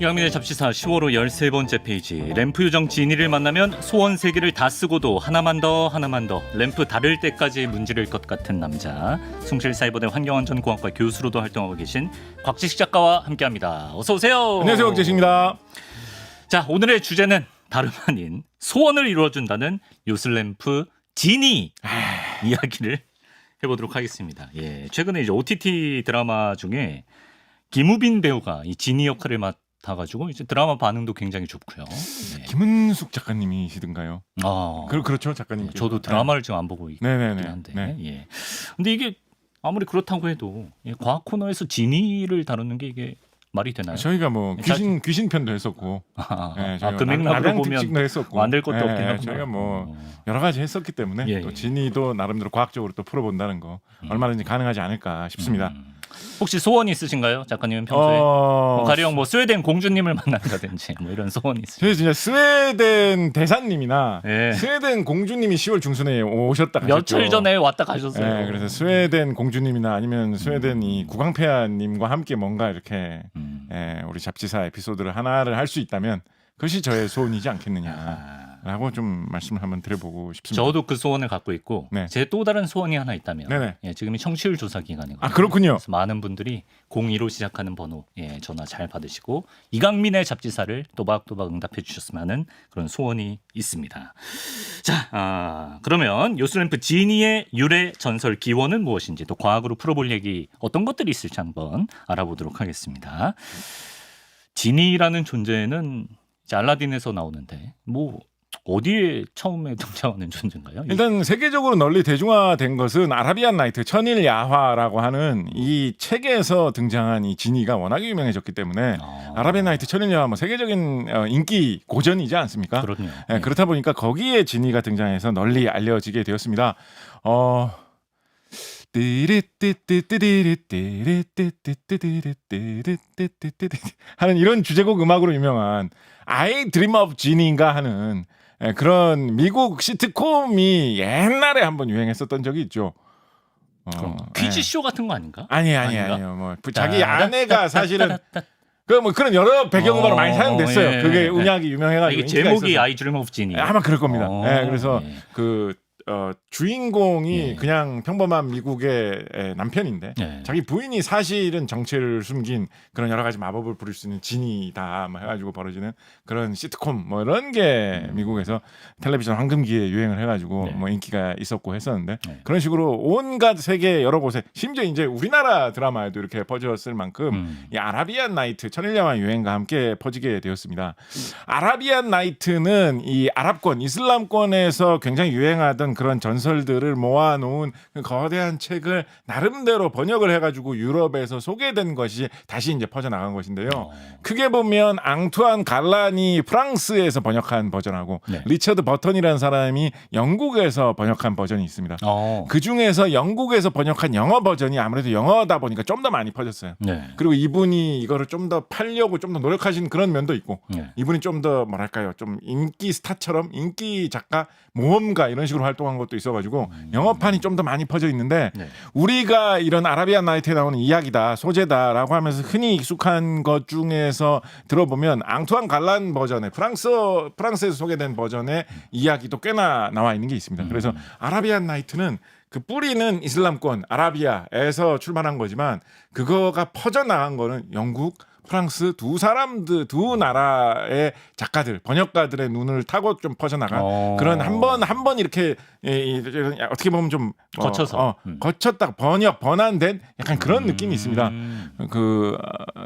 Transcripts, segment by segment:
이강민의 잡지사 10월 13번째 페이지. 램프 요정 지니를 만나면 소원 3개를 다 쓰고도 하나만 더 램프 다를 때까지 문지를 것 같은 남자. 숭실사이버대 환경안전공학과 교수로도 활동하고 계신 곽지식 작가와 함께합니다. 어서 오세요. 안녕하세요, 곽지식입니다. 자, 오늘의 주제는 다름 아닌 소원을 이루어준다는 요술램프 지니 이야기를 해보도록 하겠습니다. 예, 최근에 이제 OTT 드라마 중에 김우빈 배우가 이 지니 역할을 맡아가지고 이제 드라마 반응도 굉장히 좋고요. 네. 김은숙 작가님이시던가요? 그렇죠, 작가님. 네, 저도 드라마를 지금 안 보고 있긴 한데. 네. 예. 근데 이게 아무리 그렇다고 해도 과학 코너에서 지니를 다루는 게 이게 말이 되나요? 저희가 뭐 귀신 편도 했었고, 그 맥락으로 보면 했었고, 만들 것도 없긴 하구나. 저희가 뭐 여러 가지 했었기 때문에 또 지니도 나름대로 과학적으로 또 풀어본다는 거 얼마든지 가능하지 않을까 싶습니다. 혹시 소원이 있으신가요, 작가님은 평소에? 가령 뭐 스웨덴 공주님을 만난다든지 뭐 이런 소원이 있으세요? 저희 진짜 스웨덴 대사님이나 스웨덴 공주님이 10월 중순에 오셨다 가셨죠. 며칠 전에 왔다 가셨어요. 네, 그래서 스웨덴 공주님이나 아니면 스웨덴 이 구강폐하님과 함께 뭔가 이렇게 우리 잡지사 에피소드를 하나를 할 수 있다면 그것이 저의 소원이지 않겠느냐라고 좀 말씀을 한번 드려보고 싶습니다. 저도 그 소원을 갖고 있고 제 또 다른 소원이 하나 있다면 지금이 청취율 조사 기간이거든요. 그렇군요. 그래서 많은 분들이 02로 시작하는 번호 전화 잘 받으시고 이강민의 잡지사를 또박또박 응답해 주셨으면 하는 그런 소원이 있습니다. 자, 그러면 요술램프 지니의 유래 전설 기원은 무엇인지 또 과학으로 풀어볼 얘기 어떤 것들이 있을지 한번 알아보도록 하겠습니다. 지니라는 존재는 알라딘에서 나오는데 뭐 어디에 처음에 등장하는 존재인가요? 일단 세계적으로 널리 대중화된 것은 아라비안 나이트 천일 야화라고 하는 이 책에서 등장한 이 지니가 워낙에 유명해졌기 때문에 아라비안 나이트 천일 야화 뭐 세계적인 인기 고전이지 않습니까? 그렇군요. 그렇다 보니까 거기에 지니가 등장해서 널리 알려지게 되었습니다. 하는 이런 주제곡 음악으로 유명한 I Dream of Genie인가 하는 그런 미국 시트콤이 옛날에 한번 유행했었던 적이 있죠. 퀴즈쇼 같은 거 아닌가? 아니에요. 뭐 자기 아내가 사실은 뭐 그런 여러 배경음악으로 많이 사용됐어요. 그게 음악이 유명해가지고 이게 제목이 I Dream of Genie. 아마 그럴 겁니다. 그래서 주인공이 그냥 평범한 미국의 남편인데 자기 부인이 사실은 정체를 숨긴 그런 여러 가지 마법을 부릴 수 있는 지니다 뭐 해가지고 벌어지는 그런 시트콤 뭐 이런 게 미국에서 텔레비전 황금기에 유행을 해가지고 뭐 인기가 있었고 했었는데 그런 식으로 온갖 세계 여러 곳에 심지어 이제 우리나라 드라마에도 이렇게 퍼졌을 만큼 이 아라비안 나이트 천일야화 유행과 함께 퍼지게 되었습니다. 아라비안 나이트는 이 아랍권 이슬람권에서 굉장히 유행하던 그런 전설들을 모아놓은 거대한 책을 나름대로 번역을 해가지고 유럽에서 소개된 것이 다시 이제 퍼져나간 것인데요. 크게 보면 앙투안 갈란이 프랑스에서 번역한 버전하고 리처드 버턴이라는 사람이 영국에서 번역한 버전이 있습니다. 그 중에서 영국에서 번역한 영어 버전이 아무래도 영어다 보니까 좀 더 많이 퍼졌어요. 그리고 이분이 이거를 좀 더 팔려고 좀 더 노력하신 그런 면도 있고 이분이 좀 더 뭐랄까요, 좀 인기 스타처럼 인기 작가 모험가 이런 식으로 활동한 것도 있어가지고 영어판이 좀 더 많이 퍼져 있는데 우리가 이런 아라비안 나이트에 나오는 이야기다 소재다라고 하면서 흔히 익숙한 것 중에서 들어보면 앙투안 갈란 버전의 프랑스에서 소개된 버전의 이야기도 꽤나 나와 있는 게 있습니다. 그래서 아라비안 나이트는 그 뿌리는 이슬람권 아라비아에서 출발한 거지만 그거가 퍼져나간 거는 영국 프랑스 두 나라의 작가들, 번역가들의 눈을 타고 좀 퍼져나간 그런 한 번 이렇게 어떻게 보면 좀 거쳤다 번안된 약간 그런 느낌이 있습니다. 그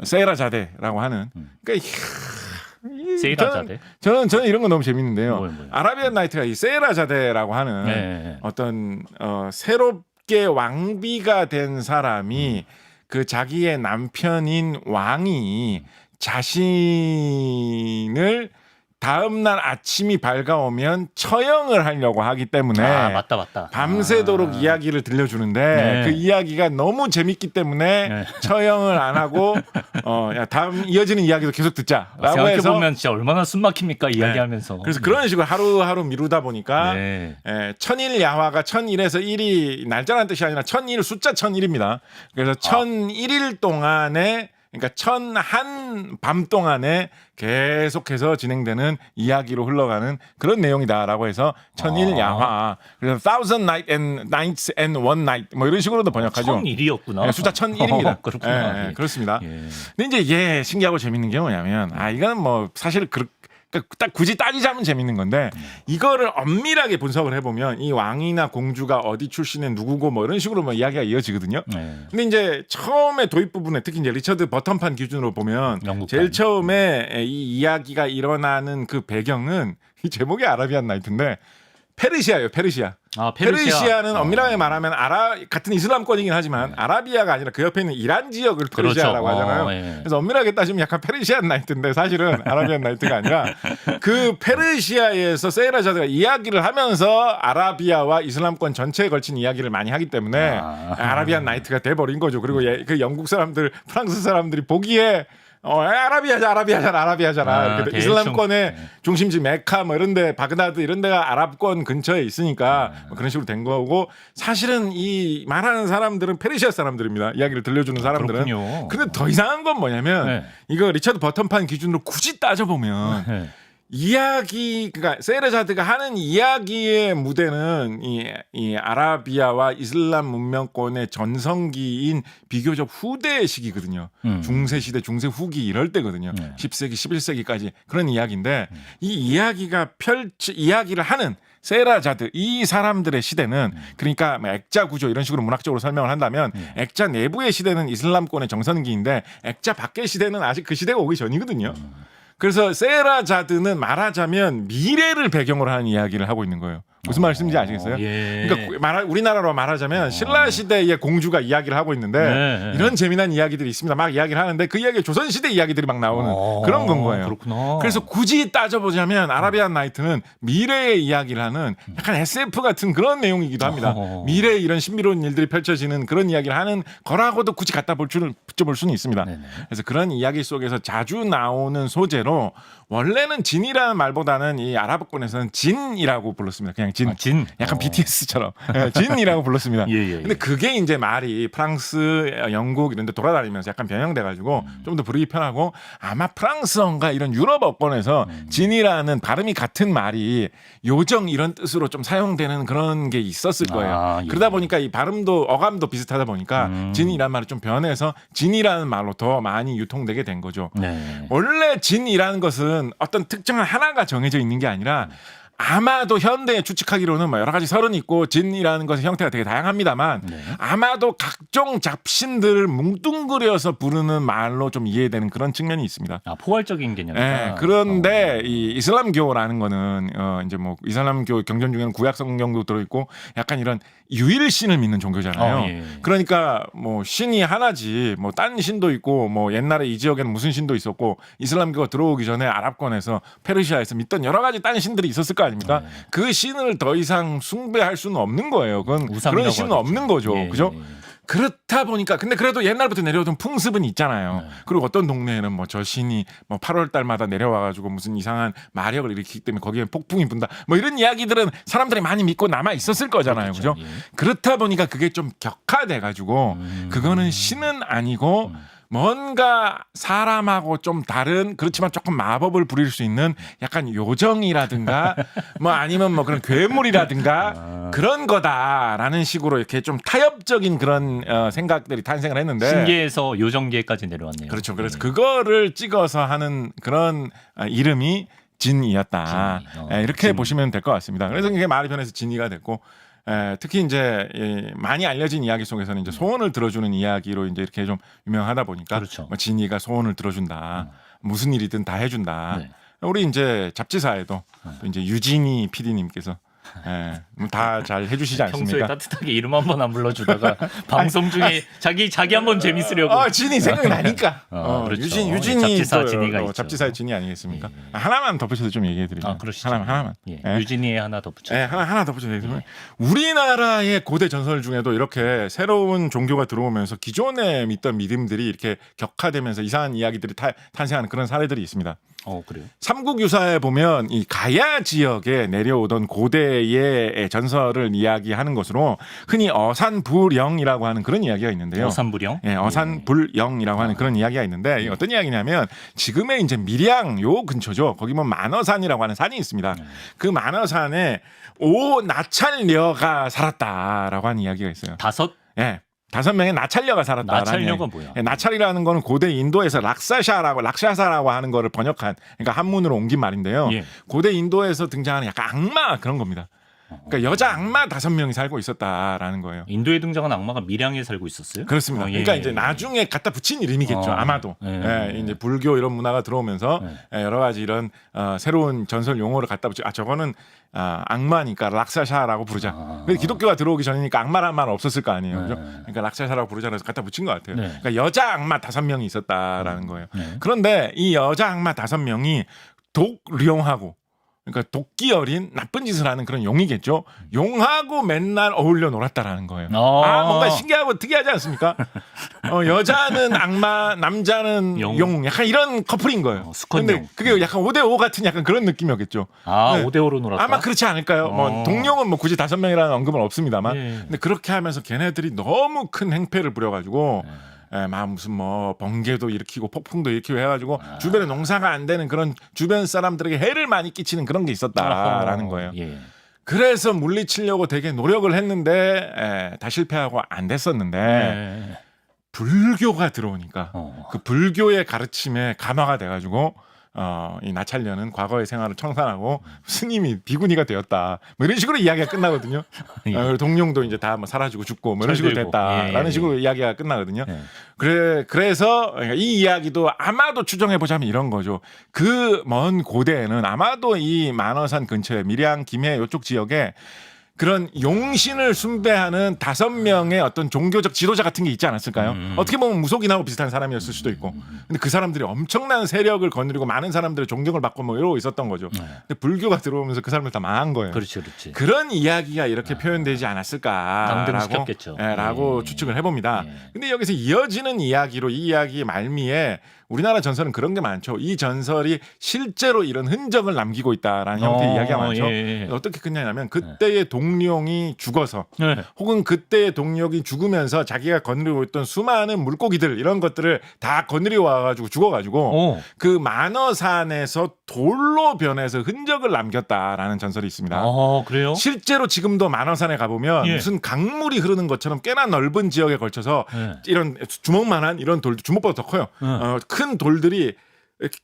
세라자데라고 하는 그러니까 세이라자데? 저는 이런 거 너무 재밌는데요. 아라비안 나이트가 이 세이라자데라고 하는 어떤 새롭게 왕비가 된 사람이 그 자기의 남편인 왕이 자신을 다음날 아침이 밝아오면 처형을 하려고 하기 때문에 맞다. 밤새도록 이야기를 들려주는데 그 이야기가 너무 재밌기 때문에 처형을 안 하고 다음 이어지는 이야기도 계속 듣자라고 해서 생각해보면 진짜 얼마나 숨막힙니까 이야기하면서. 그래서 그런 식으로 하루하루 미루다 보니까 천일 야화가 1001에서 1이 날짜라는 뜻이 아니라 1001 숫자 1001입니다. 그래서 1001일 동안에 그러니까 1001밤 동안에 계속해서 진행되는 이야기로 흘러가는 그런 내용이다라고 해서 1001 야화. 그래서 Thousand Nights and One Night 뭐 이런 식으로도 번역하죠. 1001이었구나. 네, 숫자 1001입니다. 그렇구나. 예, 그렇습니다. 예. 근데 이제 이게 신기하고 재밌는 게 뭐냐면 이거는 뭐 사실 딱 굳이 따지자면 재밌는 건데 이거를 엄밀하게 분석을 해보면 이 왕이나 공주가 어디 출신의 누구고 뭐 이런 식으로 뭐 이야기가 이어지거든요. 근데 이제 처음에 도입 부분에 특히 이제 리처드 버튼판 기준으로 보면 영국판. 제일 처음에 이 이야기가 일어나는 그 배경은 이 제목이 아라비안 나이트인데 페르시아예요. 페르시아. 페르시아는 엄밀하게 말하면 같은 이슬람권이긴 하지만 아라비아가 아니라 그 옆에 있는 이란 지역을 페르시아라고 그렇죠. 하잖아요. 예. 그래서 엄밀하게 따지면 약간 페르시안 나이트인데 사실은 아라비안 나이트가 아니라 그 페르시아에서 세이라자드가 이야기를 하면서 아라비아와 이슬람권 전체에 걸친 이야기를 많이 하기 때문에 아라비안 나이트가 돼버린 거죠. 그리고 그 영국 사람들, 프랑스 사람들이 보기에 아라비아잖아. 이렇게 이슬람권의 중심지 메카 뭐 이런데 바그다드 이런 데가 아랍권 근처에 있으니까 뭐 그런 식으로 된 거고 사실은 이 말하는 사람들은 페르시아 사람들입니다. 이야기를 들려주는 사람들은. 그렇군요. 근데 더 이상한 건 뭐냐면 네. 이거 리처드 버튼판 기준으로 굳이 따져보면 네. 그러니까 세이라자드가 하는 이야기의 무대는 이 아라비아와 이슬람 문명권의 전성기인 비교적 후대의 시기거든요. 중세 시대, 중세 후기 이럴 때거든요. 10세기, 11세기까지 그런 이야기인데 이 이야기를 하는 세이라자드 이 사람들의 시대는 그러니까 뭐 액자 구조 이런 식으로 문학적으로 설명을 한다면 액자 내부의 시대는 이슬람권의 정선기인데 액자 밖의 시대는 아직 그 시대가 오기 전이거든요. 그래서 세이라자드는 말하자면 미래를 배경으로 하는 이야기를 하고 있는 거예요. 무슨 말씀인지 아시겠어요? 예. 그러니까 우리나라로 말하자면 신라 시대의 공주가 이야기를 하고 있는데 네. 이런 재미난 이야기들이 있습니다. 막 이야기를 하는데 그 이야기가 조선 시대 이야기들이 막 나오는 그런 건 거예요. 그렇구나. 그래서 굳이 따져보자면 아라비안 나이트는 미래의 이야기를 하는 약간 SF 같은 그런 내용이기도 합니다. 미래에 이런 신비로운 일들이 펼쳐지는 그런 이야기를 하는 거라고도 굳이 붙여볼 수는 있습니다. 네네. 그래서 그런 이야기 속에서 자주 나오는 소재로 원래는 진이라는 말보다는 이 아랍권에서는 진이라고 불렀습니다. 그냥 진. 약간 BTS처럼 진이라고 불렀습니다. 예. 근데 그게 이제 말이 프랑스, 영국 이런 데 돌아다니면서 약간 변형돼 가지고 좀 더 부르기 편하고 아마 프랑스어인가 이런 유럽 어권에서 진이라는 발음이 같은 말이 요정 이런 뜻으로 좀 사용되는 그런 게 있었을 거예요. 예. 그러다 보니까 이 발음도 어감도 비슷하다 보니까 진이라는 말을 좀 변해서 진이라는 말로 더 많이 유통되게 된 거죠. 네. 원래 진이라는 것은 어떤 특정한 하나가 정해져 있는 게 아니라 아마도 현대에 추측하기로는 뭐 여러 가지 설은 있고 진이라는 것의 형태가 되게 다양합니다만 아마도 각종 잡신들을 뭉뚱그려서 부르는 말로 좀 이해되는 그런 측면이 있습니다. 포괄적인 개념이다. 네, 그런데 이 이슬람교라는 거는 이제 뭐 이슬람교 경전 중에는 구약 성경도 들어있고 약간 이런 유일신을 믿는 종교잖아요. 예. 그러니까 뭐 신이 하나지 뭐 딴 신도 있고 뭐 옛날에 이 지역에는 무슨 신도 있었고 이슬람교가 들어오기 전에 아랍권에서 페르시아에서 믿던 여러 가지 딴 신들이 있었을 거 아닙니까? 그 신을 더 이상 숭배할 수는 없는 거예요. 그건 그런 신은 없는 거죠. 그죠? 그렇다 보니까 근데 그래도 옛날부터 내려오던 풍습은 있잖아요. 그리고 어떤 동네에는 뭐 저 신이 뭐 8월 달마다 내려와가지고 무슨 이상한 마력을 일으키기 때문에 거기에 폭풍이 분다. 뭐 이런 이야기들은 사람들이 많이 믿고 남아 있었을 거잖아요. 그죠? 그렇다 보니까 그게 좀 격화돼가지고 그거는 신은 아니고 뭔가 사람하고 좀 다른 그렇지만 조금 마법을 부릴 수 있는 약간 요정이라든가 뭐 아니면 뭐 그런 괴물이라든가 그런 거다라는 식으로 이렇게 좀 타협적인 그런 생각들이 탄생을 했는데 신계에서 요정계까지 내려왔네요. 그렇죠. 그래서 그거를 찍어서 하는 그런 이름이 진이었다. 이렇게 보시면 될 것 같습니다. 그래서 이게 말이 변해서 진이가 됐고 특히 이제 많이 알려진 이야기 속에서는 이제 소원을 들어주는 이야기로 이제 이렇게 좀 유명하다 보니까 그렇죠. 뭐 진이가 소원을 들어준다. 무슨 일이든 다 해준다. 네. 우리 이제 잡지사에도 또 이제 유진이 PD님께서 다 잘 해주시지 평소에 않습니까? 따뜻하게 이름 한 번 안 불러주다가 방송 중에 자기 한번 재밌으려고. 진이 생각나니까. 그렇죠. 유진이 잡지사 또 진이가 있죠. 잡지사의 진이 아니겠습니까? 하나만 덧붙여서 좀 얘기해드리면. 그러시죠. 하나만. 유진이에 하나 덧붙여. 하나 덧붙여서 얘기해드리면 우리나라의 고대 전설 중에도 이렇게 새로운 종교가 들어오면서 기존에 믿던 믿음들이 이렇게 격화되면서 이상한 이야기들이 탄생하는 그런 사례들이 있습니다. 그래요? 삼국유사에 보면 이 가야 지역에 내려오던 고대 고대의 전설을 이야기하는 것으로 흔히 어산불영이라고 하는 그런 이야기가 있는데요. 어산불영? 예, 어산불영이라고 하는 그런 이야기가 있는데 이게 어떤 이야기냐면 지금의 이제 밀양 요 근처죠. 거기 뭐 만어산이라고 하는 산이 있습니다. 그 만어산에 오나찰녀가 살았다라고 하는 이야기가 있어요. 예. 5명의 나찰녀가 살았다. 나찰녀가 뭐야? 예, 나찰이라는 거는 고대 인도에서 락샤사라고 하는 거를 번역한 그러니까 한문으로 옮긴 말인데요. 예. 고대 인도에서 등장하는 약간 악마 그런 겁니다. 그러니까 여자 악마 5명이 살고 있었다라는 거예요. 인도에 등장한 악마가 밀양에 살고 있었어요? 그렇습니다. 그러니까 이제 나중에 갖다 붙인 이름이겠죠. 아마도. 예, 이제 불교 이런 문화가 들어오면서 여러 가지 이런 새로운 전설 용어를 갖다 붙이. 저거는 악마니까 락사샤라고 부르자. 근데 기독교가 들어오기 전이니까 악마란 말 없었을 거 아니에요. 그죠? 그러니까 락사샤라고 부르자 해서 갖다 붙인 것 같아요. 그러니까 여자 악마 5명이 있었다라는 거예요. 그런데 이 여자 악마 5명이 독령하고 그러니까 도끼 어린 나쁜 짓을 하는 그런 용이겠죠. 용하고 맨날 어울려 놀았다라는 거예요. 뭔가 신기하고 특이하지 않습니까? 여자는 악마, 남자는 용, 약간 이런 커플인 거예요. 근데 그게 약간 5대5 같은 약간 그런 느낌이었겠죠. 네. 5대5로 놀았다? 아마 그렇지 않을까요? 뭐 동령은 뭐 굳이 5명이라는 언급은 없습니다만. 근데 그렇게 하면서 걔네들이 너무 큰 행패를 부려가지고 막 무슨 뭐 번개도 일으키고 폭풍도 일으키고 해가지고 주변에 농사가 안 되는 그런 주변 사람들에게 해를 많이 끼치는 그런 게 있었다라는 거예요. 그래서 물리치려고 되게 노력을 했는데 다 실패하고 안 됐었는데 불교가 들어오니까 그 불교의 가르침에 감화가 돼가지고 이 나찰녀는 과거의 생활을 청산하고 스님이 비구니가 되었다. 뭐 이런 식으로 이야기가 끝나거든요. 동룡도 이제 다 뭐 사라지고 죽고 뭐 이런 식으로 됐다라는 식으로 이야기가 끝나거든요. 그래서 이 이야기도 아마도 추정해 보자면 이런 거죠. 그 먼 고대에는 아마도 이 만어산 근처에 밀양, 김해 이쪽 지역에 그런 용신을 숭배하는 5명의 어떤 종교적 지도자 같은 게 있지 않았을까요? 어떻게 보면 무속인하고 비슷한 사람이었을 수도 있고. 근데 그 사람들이 엄청난 세력을 거느리고 많은 사람들의 존경을 받고 뭐 이러고 있었던 거죠. 근데 불교가 들어오면서 그 사람들 다 망한 거예요. 그렇지. 그런 이야기가 이렇게 표현되지 않았을까라고 추측을 해봅니다. 근데 여기서 이어지는 이야기로 이 이야기 말미에 우리나라 전설은 그런 게 많죠. 이 전설이 실제로 이런 흔적을 남기고 있다라는 형태의 이야기가 많죠. 어떻게 끝냐면 그때의 동룡이 죽어서 혹은 그때의 동룡이 죽으면서 자기가 거느리고 있던 수많은 물고기들 이런 것들을 다 거느리 와가지고 죽어가지고 그 만어산에서 돌로 변해서 흔적을 남겼다라는 전설이 있습니다. 그래요? 실제로 지금도 만어산에 가보면 무슨 강물이 흐르는 것처럼 꽤나 넓은 지역에 걸쳐서 이런 주먹만한 이런 돌, 주먹보다 더 커요. 큰 돌들이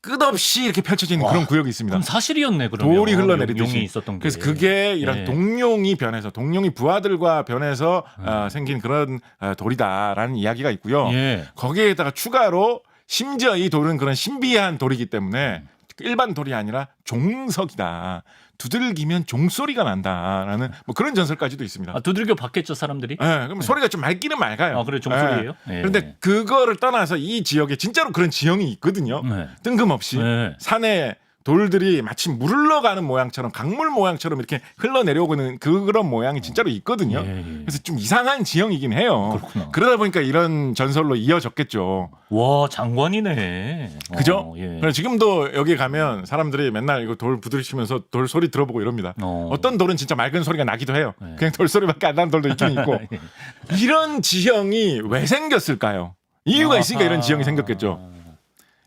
끝없이 이렇게 펼쳐져 있는 그런 구역이 있습니다. 그럼 사실이었네. 그러면 돌이 흘러내리듯이. 용이 있었던 게. 그래서 그게 이런 동룡이 변해서 동룡이 부하들과 변해서 생긴 그런 돌이다라는 이야기가 있고요. 거기에다가 추가로 심지어 이 돌은 그런 신비한 돌이기 때문에 일반 돌이 아니라 종석이다. 두들기면 종소리가 난다라는 뭐 그런 전설까지도 있습니다. 두들겨 봤겠죠 사람들이? 그럼 소리가 좀 맑기는 맑아요. 그래 종소리예요? 그런데 그거를 떠나서 이 지역에 진짜로 그런 지형이 있거든요. 뜬금없이 산에 돌들이 마치 물 흘러가는 모양처럼 강물 모양처럼 이렇게 흘러내려오는 그런 모양이 진짜로 있거든요. 그래서 좀 이상한 지형이긴 해요. 그렇구나. 그러다 보니까 이런 전설로 이어졌겠죠. 와 장관이네. 그죠? 그래서 지금도 여기 가면 사람들이 맨날 이거 돌 부딪히면서 돌 소리 들어보고 이럽니다. 어떤 돌은 진짜 맑은 소리가 나기도 해요. 그냥 돌 소리밖에 안 나는 돌도 있긴 있고. 이런 지형이 왜 생겼을까요? 이유가 있으니까 이런 지형이 생겼겠죠.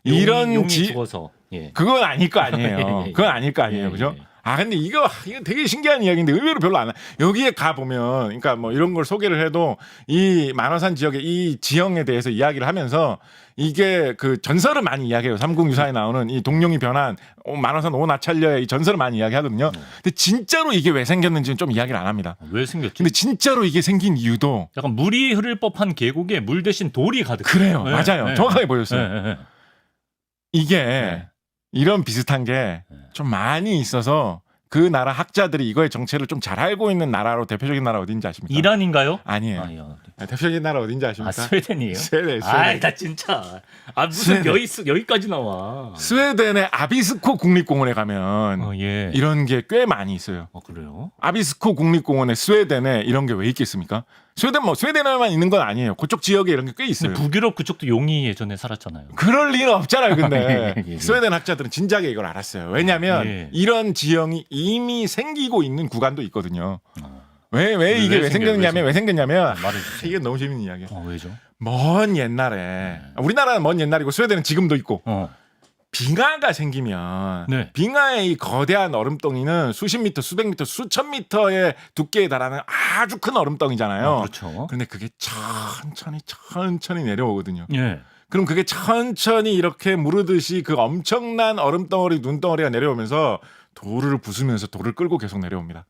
용이 죽어서. 그건 아닐 거 아니에요. 그건 아닐 거 아니에요. 그죠? 근데 이거 되게 신기한 이야기인데 의외로 별로 안 와. 여기에 가보면, 그러니까 뭐 이런 걸 소개를 해도 이 만어산 지역의 이 지형에 대해서 이야기를 하면서 이게 그 전설을 많이 이야기해요. 삼국유사에 나오는 이 동룡이 변한 만어산 오나찰녀의 이 전설을 많이 이야기하거든요. 근데 진짜로 이게 왜 생겼는지는 좀 이야기를 안 합니다. 왜 생겼지? 근데 진짜로 이게 생긴 이유도 약간 물이 흐를 법한 계곡에 물 대신 돌이 가득. 그래요. 맞아요. 정확하게 보였어요. 이게 이런 비슷한 게 좀 많이 있어서 그 나라 학자들이 이거의 정체를 좀 잘 알고 있는 나라로 대표적인 나라 어딘지 아십니까? 이란인가요? 아니에요. 대표적인 나라 어딘지 아십니까? 스웨덴이에요? 스웨덴. 나 진짜. 무슨 여기까지 나와. 스웨덴의 아비스코 국립공원에 가면 이런 게 꽤 많이 있어요. 그래요? 아비스코 국립공원에 스웨덴에 이런 게 왜 있겠습니까? 스웨덴에만 있는 건 아니에요. 그쪽 지역에 이런 게 꽤 있어요. 근데 북유럽 그쪽도 용이 예전에 살았잖아요. 그럴 리는 없잖아요. 근데 예. 스웨덴 학자들은 진작에 이걸 알았어요. 왜냐하면 예. 이런 지형이 이미 생기고 있는 구간도 있거든요. 왜 이게 왜 생겨요? 생겼냐면 말해주세요. 이게 너무 재밌는 이야기예요. 왜죠? 먼 옛날에 우리나라는 먼 옛날이고 스웨덴은 지금도 있고 빙하가 생기면 네. 빙하의 이 거대한 얼음덩이는 수십 미터, 수백 미터, 수천 미터의 두께에 달하는 아주 큰 얼음덩이잖아요. 그렇죠. 그런데 그게 천천히 내려오거든요. 예. 그럼 그게 천천히 이렇게 무르듯이 그 엄청난 얼음덩어리, 눈덩어리가 내려오면서 돌을 부수면서 돌을 끌고 계속 내려옵니다.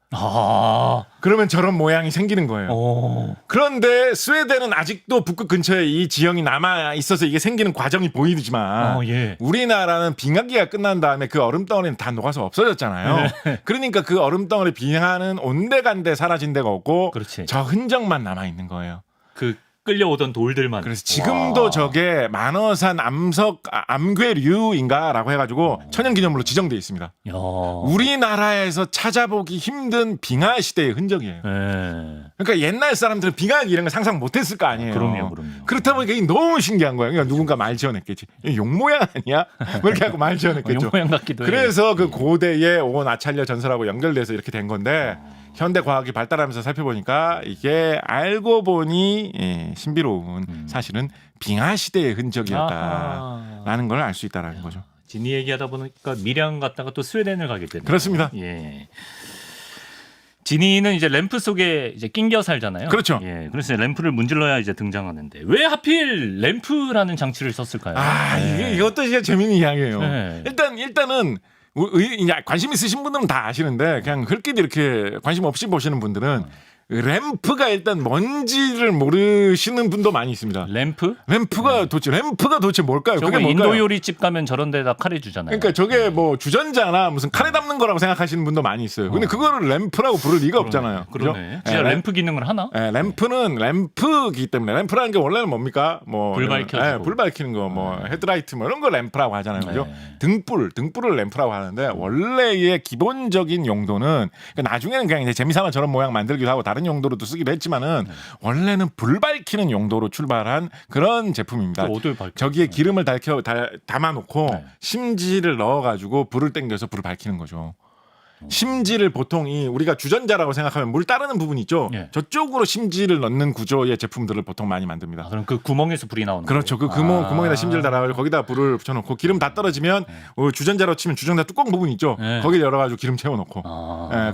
그러면 저런 모양이 생기는 거예요. 그런데 스웨덴은 아직도 북극 근처에 이 지형이 남아 있어서 이게 생기는 과정이 보이지만 예. 우리나라는 빙하기가 끝난 다음에 그 얼음덩어리는 다 녹아서 없어졌잖아요. 그러니까 그 얼음덩어리 빙하는 온데간데 사라진 데가 없고 그렇지. 저 흔적만 남아 있는 거예요. 그 끌려오던 돌들만. 그래서 지금도 저게 만어산 암괴류인가라고 해가지고 천연기념물로 지정돼 있습니다. 야. 우리나라에서 찾아보기 힘든 빙하 시대의 흔적이에요. 예. 그러니까 옛날 사람들은 빙하기 이런 거 상상 못했을 거 아니에요. 그럼요. 그렇다 보니까 이게 너무 신기한 거예요. 그러니까 누군가 말 지어냈겠지. 이거 용 모양 아니야? 뭐 이렇게 하고 말 지어냈겠죠. 용 모양 같기도 해요. 그래서 그 고대의 온 아찰려 전설하고 연결돼서 이렇게 된 건데 현대 과학이 발달하면서 살펴보니까 이게 알고 보니 신비로운 사실은 빙하 시대의 흔적이었다라는 걸 알 수 있다라는 거죠. 지니 얘기하다 보니까 밀양 갔다가 또 스웨덴을 가게 되네요. 그렇습니다. 예. 지니는 이제 램프 속에 이제 낀겨 살잖아요. 그렇죠. 예. 그래서 램프를 문질러야 이제 등장하는데 왜 하필 램프라는 장치를 썼을까요? 이것도 진짜 재밌는 이야기예요. 네. 일단은 관심 있으신 분들은 다 아시는데 그냥 흘끼리 이렇게 관심 없이 보시는 분들은 램프가 일단 뭔지를 모르시는 분도 많이 있습니다. 램프가 도대체 뭘까요? 저거 그게 뭘까요? 인도 요리집 가면 저런 데다 카레 주잖아요. 그러니까 저게 뭐 주전자나 무슨 카레 담는 거라고 생각하시는 분도 많이 있어요. 근데 그거를 램프라고 부를 리가 없잖아요. 그러네. 그죠? 진짜 램프 기능을 하나? 램프는 램프기 때문에 램프라는 게 원래는 뭡니까? 뭐 불 밝혀주고. 불 밝히는 거, 뭐 헤드라이트 뭐 이런 거 램프라고 하잖아요. 그죠? 등불을 램프라고 하는데 원래의 기본적인 용도는 그러니까 나중에는 그냥 이제 재미삼아 저런 모양 만들기도 하고 다른 용도로도 쓰기도 했지만은 원래는 불 밝히는 용도로 출발한 그런 제품입니다. 어딜 밝혀? 저기에 기름을 담아놓고 심지를 넣어가지고 불을 땡겨서 불을 밝히는 거죠. 심지를 보통 우리가 주전자라고 생각하면 물 따르는 부분 있죠. 예. 저쪽으로 심지를 넣는 구조의 제품들을 보통 많이 만듭니다. 그럼 그 구멍에서 불이 나오는 그렇죠. 그 구멍에다 심지를 달아가지고 거기다 불을 붙여놓고 기름 다 떨어지면 주전자로 치면 주전자 뚜껑 부분 있죠. 거기 열어가지고 기름 채워놓고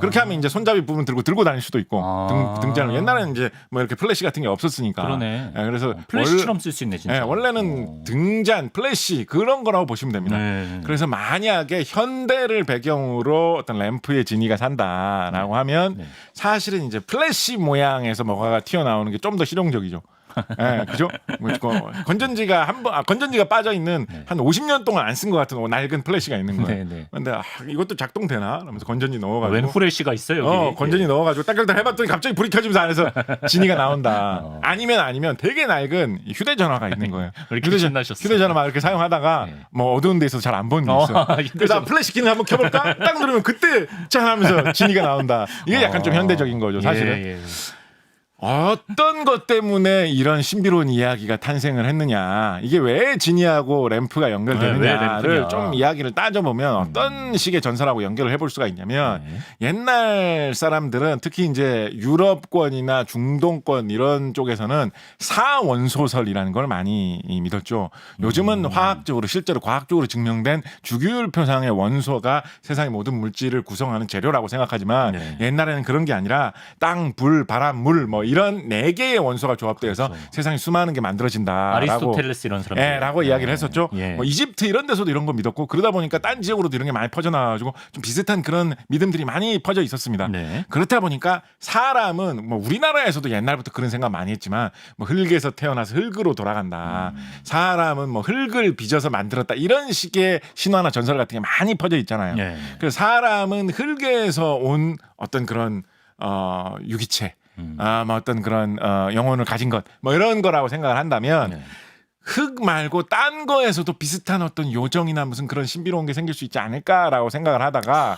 그렇게 하면 이제 손잡이 부분 들고 다닐 수도 있고 등잔을 옛날에는 이제 뭐 이렇게 플래시 같은 게 없었으니까. 그러네. 그래서 플래시처럼 쓸 수 있네 진짜. 원래는 등잔 플래시 그런 거라고 보시면 됩니다. 그래서 만약에 현대를 배경으로 어떤 램프의 진이가 산다라고 하면 사실은 이제 플래시 모양에서 뭐가 튀어나오는 게 좀 더 실용적이죠. 그죠? 건전지가 건전지가 빠져 있는 한 50년 동안 안 쓴 것 같은 낡은 플래시가 있는 거예요. 그런데 이것도 작동되나? 그러면서 건전지 넣어가지고. 웬 후레쉬가 있어요? 여기? 건전지 넣어가지고 딱딱딱 해봤더니 갑자기 불이 켜지면서 안에서 진이가 나온다. 아니면 되게 낡은 휴대전화가 있는 거예요. 휴대전화 막 이렇게 사용하다가 뭐 어두운 데 있어서 잘 안 보는 게 있어. 그래서 플래시 키는 한번 켜볼까? 딱 누르면 그때 짠 하면서 진이가 나온다. 이게 약간 좀 현대적인 거죠, 사실은. 어떤 것 때문에 이런 신비로운 이야기가 탄생을 했느냐, 이게 왜 지니하고 램프가 연결되느냐를 좀 이야기를 따져보면 어떤 식의 전설하고 연결을 해볼 수가 있냐면 옛날 사람들은 특히 이제 유럽권이나 중동권 이런 쪽에서는 사원소설이라는 걸 많이 믿었죠. 요즘은 화학적으로 실제로 과학적으로 증명된 주기율표상의 원소가 세상의 모든 물질을 구성하는 재료라고 생각하지만 옛날에는 그런 게 아니라 땅, 불, 바람, 물 뭐 이런 4개의 원소가 조합되어서 세상에 수많은 게 만들어진다라고 아리스토텔레스 이런 사람들 라고 이야기를 했었죠. 뭐 이집트 이런 데서도 이런 거 믿었고 그러다 보니까 딴 지역으로도 이런 게 많이 퍼져나가지고 좀 비슷한 그런 믿음들이 많이 퍼져 있었습니다. 그렇다 보니까 사람은 뭐 우리나라에서도 옛날부터 그런 생각 많이 했지만 뭐 흙에서 태어나서 흙으로 돌아간다. 사람은 뭐 흙을 빚어서 만들었다. 이런 식의 신화나 전설 같은 게 많이 퍼져 있잖아요. 그래서 사람은 흙에서 온 어떤 그런 유기체 뭐 어떤 그런 영혼을 가진 것 뭐 이런 거라고 생각을 한다면 흙 말고 딴 거에서도 비슷한 어떤 요정이나 무슨 그런 신비로운 게 생길 수 있지 않을까라고 생각을 하다가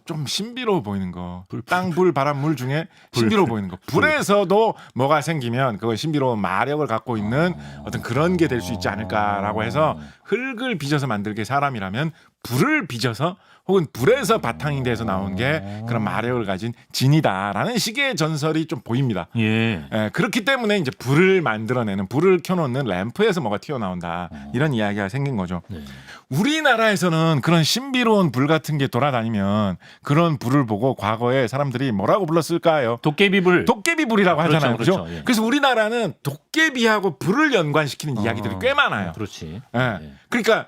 좀 신비로워 보이는 거. 땅, 불, 바람, 물 중에 신비로워 보이는 거. 불에서도 뭐가 생기면 그건 신비로운 마력을 갖고 있는 어떤 그런 게 될 수 있지 않을까라고 해서 흙을 빚어서 만들게 사람이라면 불을 빚어서 혹은 불에서 바탕이 돼서 나온 게 그런 마력을 가진 진이다라는 식의 전설이 좀 보입니다. 예. 그렇기 때문에 이제 불을 만들어내는 불을 켜놓는 램프에서 뭐가 튀어나온다 이런 이야기가 생긴 거죠. 네. 우리나라에서는 그런 신비로운 불 같은 게 돌아다니면 그런 불을 보고 과거에 사람들이 뭐라고 불렀을까요? 도깨비불. 도깨비불이라고 하잖아요. 그렇죠? 예. 그래서 우리나라는 도깨비하고 불을 연관시키는 이야기들이 꽤 많아요. 그렇지. 예. 그러니까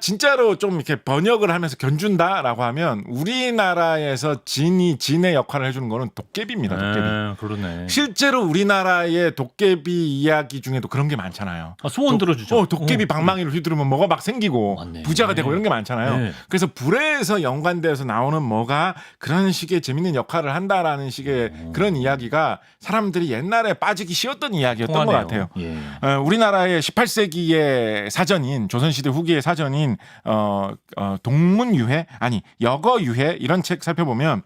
진짜로 좀 이렇게 번역을 하면서 견준다라고 하면 우리나라에서 진의 역할을 해주는 거는 도깨비입니다. 도깨비. 그러네. 실제로 우리나라의 도깨비 이야기 중에도 그런 게 많잖아요. 소원 들어주죠. 도깨비 방망이를 휘두르면 뭐가 막 생기고 맞네. 부자가 되고 이런 게 많잖아요. 네. 그래서 불에서 연관돼서 나오는 뭐가 그런 식의 재밌는 역할을 한다라는 식의 그런 이야기가 사람들이 옛날에 빠지기 쉬웠던 이야기였던 통하네요. 것 같아요. 예. 우리나라의 18세기의 사전인 조선시대 후기의 사전인 동문유해 아니 역어유해 이런 책 살펴보면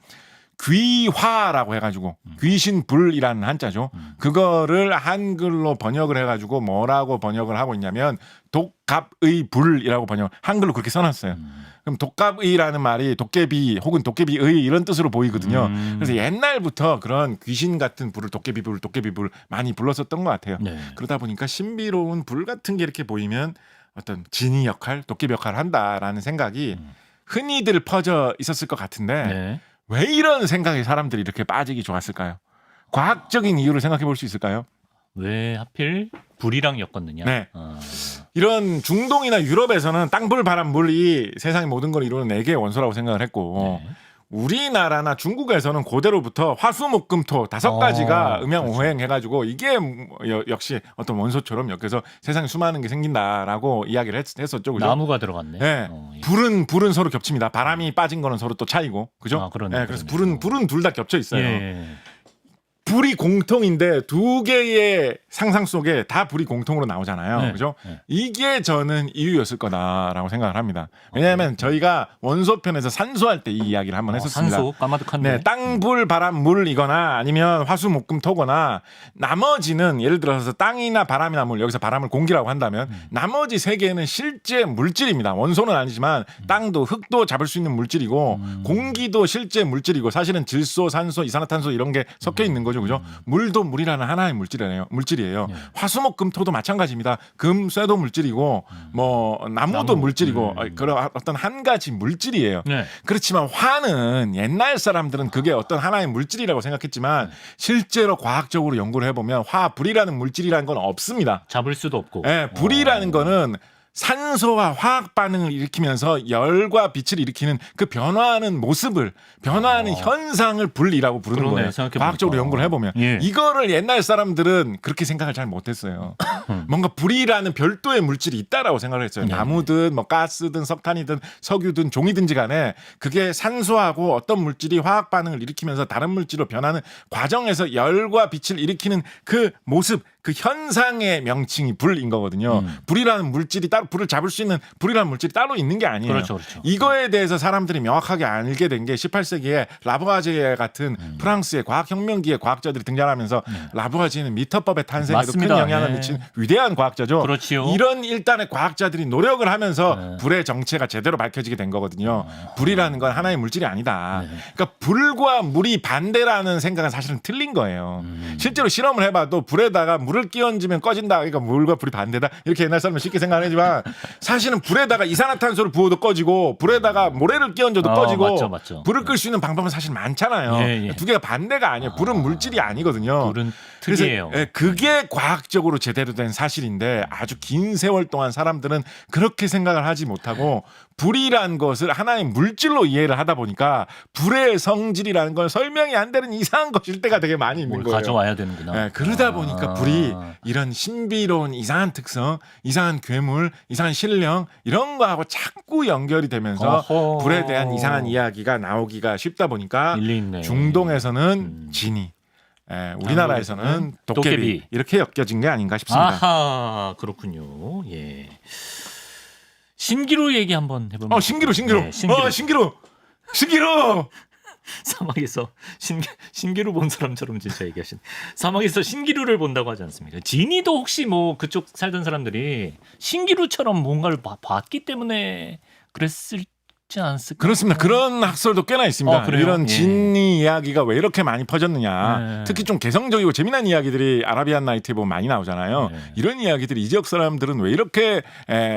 귀화라고 해가지고 귀신불이라는 한자죠. 그거를 한글로 번역을 해가지고 뭐라고 번역을 하고 있냐면 독갑의 불이라고 번역 한글로 그렇게 써놨어요. 그럼 독갑의라는 말이 도깨비 혹은 도깨비의 이런 뜻으로 보이거든요. 그래서 옛날부터 그런 귀신 같은 불을 도깨비불 많이 불렀었던 것 같아요. 네. 그러다 보니까 신비로운 불 같은 게 이렇게 보이면 어떤 진이 역할, 도깨비 역할을 한다라는 생각이 흔히들 퍼져 있었을 것 같은데 네. 왜 이런 생각에 사람들이 이렇게 빠지기 좋았을까요? 과학적인 이유를 생각해 볼 수 있을까요? 왜 하필 불이랑 엮었느냐? 네. 이런 중동이나 유럽에서는 땅, 불, 바람, 물이 세상의 모든 걸 이루는 네 개의 원소라고 생각을 했고 네. 우리나라나 중국에서는 고대로부터 화수, 목, 금, 토 5가지가 음양오행해가지고 이게 역시 어떤 원소처럼 엮여서 세상에 수많은 게 생긴다라고 이야기를 했었죠. 그죠? 나무가 들어갔네. 네. 예. 불은 서로 겹칩니다. 바람이 빠진 거는 서로 또 차이고, 그죠? 아, 그러네, 네, 그래서 그러네. 불은 둘 다 겹쳐 있어요. 예. 불이 공통인데 두 개의 상상 속에 다 불이 공통으로 나오잖아요. 네. 그죠? 네. 이게 저는 이유였을 거다라고 생각을 합니다. 왜냐하면 저희가 원소편에서 산소할 때 이 이야기를 한번 했었습니다. 산소 까마득한데. 네, 땅, 불, 바람, 물이거나 아니면 화수, 목, 금, 토거나 나머지는 예를 들어서 땅이나 바람이나 물 여기서 바람을 공기라고 한다면 나머지 세 개는 실제 물질입니다. 원소는 아니지만 땅도 흙도 잡을 수 있는 물질이고 공기도 실제 물질이고 사실은 질소, 산소, 이산화탄소 이런 게 섞여 있는 거죠. 그죠? 물도 물이라는 하나의 물질이에요. 네. 화수, 목, 금, 토도 마찬가지입니다. 금, 쇠도 물질이고 뭐 나무도 물질이고 그런 어떤 한 가지 물질이에요. 네. 그렇지만 화는 옛날 사람들은 그게 어떤 하나의 물질이라고 생각했지만 실제로 과학적으로 연구를 해보면 화, 불이라는 물질이라는 건 없습니다. 잡을 수도 없고. 예, 불이라는 거는 산소와 화학 반응을 일으키면서 열과 빛을 일으키는 그 변화하는 모습을 변화하는 현상을 불이라고 부르는 그러네, 거예요. 생각해보니까. 과학적으로 연구를 해보면 예. 이거를 옛날 사람들은 그렇게 생각을 잘 못했어요. 뭔가 불이라는 별도의 물질이 있다라고 생각을 했어요. 네. 나무든 뭐 가스든 석탄이든 석유든 종이든지 간에 그게 산소하고 어떤 물질이 화학 반응을 일으키면서 다른 물질로 변하는 과정에서 열과 빛을 일으키는 그 모습 그 현상의 명칭이 불인 거거든요. 불이라는 물질이 따로 불을 잡을 수 있는 불이라는 물질이 따로 있는 게 아니에요. 그렇죠, 그렇죠. 이거에 대해서 사람들이 명확하게 알게 된 게 18세기에 라보아제 같은 프랑스의 과학혁명기의 과학자들이 등장하면서 라보아제는 미터법의 탄생에도 맞습니다. 큰 영향을 네. 미친 위대한 과학자죠. 그렇지요. 이런 일단의 과학자들이 노력을 하면서 불의 정체가 제대로 밝혀지게 된 거거든요. 불이라는 건 하나의 물질이 아니다. 그러니까 불과 물이 반대라는 생각은 사실은 틀린 거예요. 실제로 실험을 해봐도 불에다가 물을 끼얹으면 꺼진다. 그러니까 물과 불이 반대다. 이렇게 옛날 사람은 쉽게 생각하지만 사실은 불에다가 이산화탄소를 부어도 꺼지고 불에다가 모래를 끼얹어도 꺼지고 맞죠. 불을 끌 수 있는 방법은 사실 많잖아요. 예, 예. 두 개가 반대가 아니에요. 불은 물질이 아니거든요. 불은 그래서 특이해요. 그게 과학적으로 제대로 된 사실인데 아주 긴 세월 동안 사람들은 그렇게 생각을 하지 못하고 불이란 것을 하나의 물질로 이해를 하다 보니까 불의 성질이라는 건 설명이 안 되는 이상한 것일 때가 되게 많이 있는 뭘 거예요. 가져와야 되는구나. 네, 그러다 보니까 불이 이런 신비로운 이상한 특성, 이상한 괴물, 이상한 신령 이런 거하고 자꾸 연결이 되면서 어허. 불에 대한 이상한 이야기가 나오기가 쉽다 보니까 일리 있네. 중동에서는 진이, 우리나라에서는 도깨비 이렇게 엮여진 게 아닌가 싶습니다. 아하, 그렇군요. 예. 신기루 얘기 한번 해볼까요? 신기루. 네, 신기루. 신기루. 신기루. 사막에서 신기루 본 사람처럼 진짜 얘기하신. 사막에서 신기루를 본다고 하지 않습니까? 진이도 혹시 뭐 그쪽 살던 사람들이 신기루처럼 뭔가를 봤기 때문에 그랬을지 않았을까? 그렇습니다. 그런 학설도 꽤나 있습니다. 그래요? 이런 예. 진이 이야기가 왜 이렇게 많이 퍼졌느냐. 네. 특히 좀 개성적이고 재미난 이야기들이 아라비안 나이트에 보면 많이 나오잖아요. 네. 이런 이야기들이 이 지역 사람들은 왜 이렇게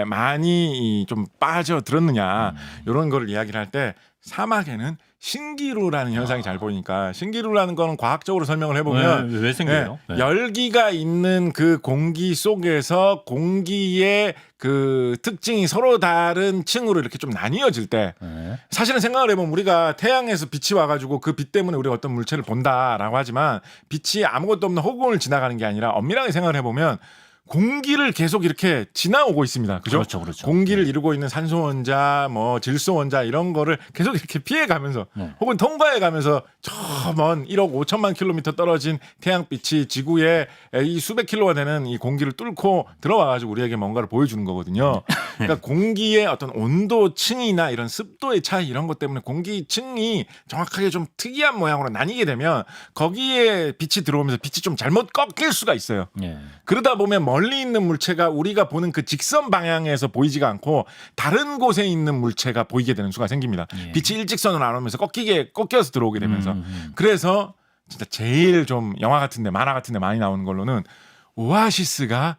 많이 좀 빠져들었느냐. 이런 거를 이야기를 할 때 사막에는 신기루라는 현상이 잘 보이니까 신기루라는 거는 과학적으로 설명을 해보면 왜 생겨요? 네. 열기가 있는 그 공기 속에서 공기의 그 특징이 서로 다른 층으로 이렇게 좀 나뉘어질 때 네. 사실은 생각을 해보면 우리가 태양에서 빛이 와가지고 그 빛 때문에 우리가 어떤 물체를 본다라고 하지만 빛이 아무것도 없는 허공을 지나가는 게 아니라 엄밀하게 생각을 해보면 공기를 계속 이렇게 지나오고 있습니다. 그죠? 그렇죠. 공기를 이루고 있는 산소 원자, 뭐 질소 원자 이런 거를 계속 이렇게 피해 가면서 혹은 통과해 가면서 저 먼 1억 5천만 킬로미터 떨어진 태양빛이 지구에 이 수백 킬로가 되는 이 공기를 뚫고 들어와 가지고 우리에게 뭔가를 보여주는 거거든요. 그러니까 공기의 어떤 온도층이나 이런 습도의 차이 이런 것 때문에 공기층이 정확하게 좀 특이한 모양으로 나뉘게 되면 거기에 빛이 들어오면서 빛이 좀 잘못 꺾일 수가 있어요. 예. 그러다 보면 멀리 있는 물체가 우리가 보는 그 직선 방향에서 보이지가 않고 다른 곳에 있는 물체가 보이게 되는 수가 생깁니다. 예. 빛이 일직선으로 안 오면서 꺾여서 들어오게 되면서 그래서 진짜 제일 좀 영화 같은데 만화 같은데 많이 나오는 걸로는 오아시스가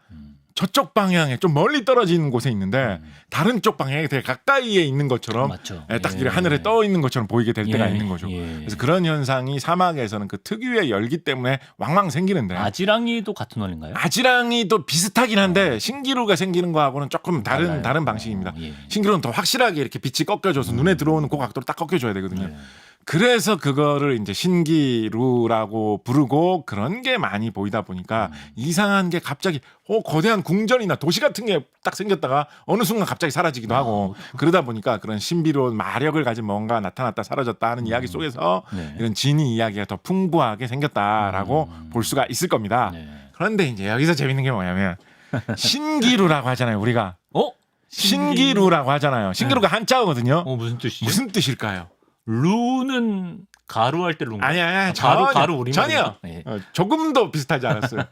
저쪽 방향에 좀 멀리 떨어지는 곳에 있는데 다른 쪽 방향에 되게 가까이에 있는 것처럼 맞죠. 딱 예. 이렇게 하늘에 떠 있는 것처럼 보이게 될 때가 예. 있는 거죠. 예. 그래서 그런 현상이 사막에서는 그 특유의 열기 때문에 왕왕 생기는데 아지랑이도 같은 원리인가요? 아지랑이도 비슷하긴 한데 신기루가 생기는 거하고는 조금 달라요. 다른 방식입니다. 예. 신기루는 더 확실하게 이렇게 빛이 꺾여줘서 눈에 들어오는 그 각도로 딱 꺾여줘야 되거든요. 네. 그래서 그거를 이제 신기루라고 부르고 그런 게 많이 보이다 보니까 이상한 게 갑자기 거대한 궁전이나 도시 같은 게 딱 생겼다가 어느 순간 갑자기 사라지기도 하고 그러다 보니까 그런 신비로운 마력을 가진 뭔가 나타났다 사라졌다 하는 이야기 속에서 네. 이런 진이 이야기가 더 풍부하게 생겼다라고 볼 수가 있을 겁니다. 네. 그런데 이제 여기서 재밌는 게 뭐냐면 신기루라고 하잖아요. 우리가 신기루라고 하잖아요. 신기루가 한자어거든요. 무슨 뜻이죠? 무슨 뜻일까요? 루는 가루할 때 루인가? 아니야, 가루 우리말. 전혀. 예. 조금도 비슷하지 않았어요.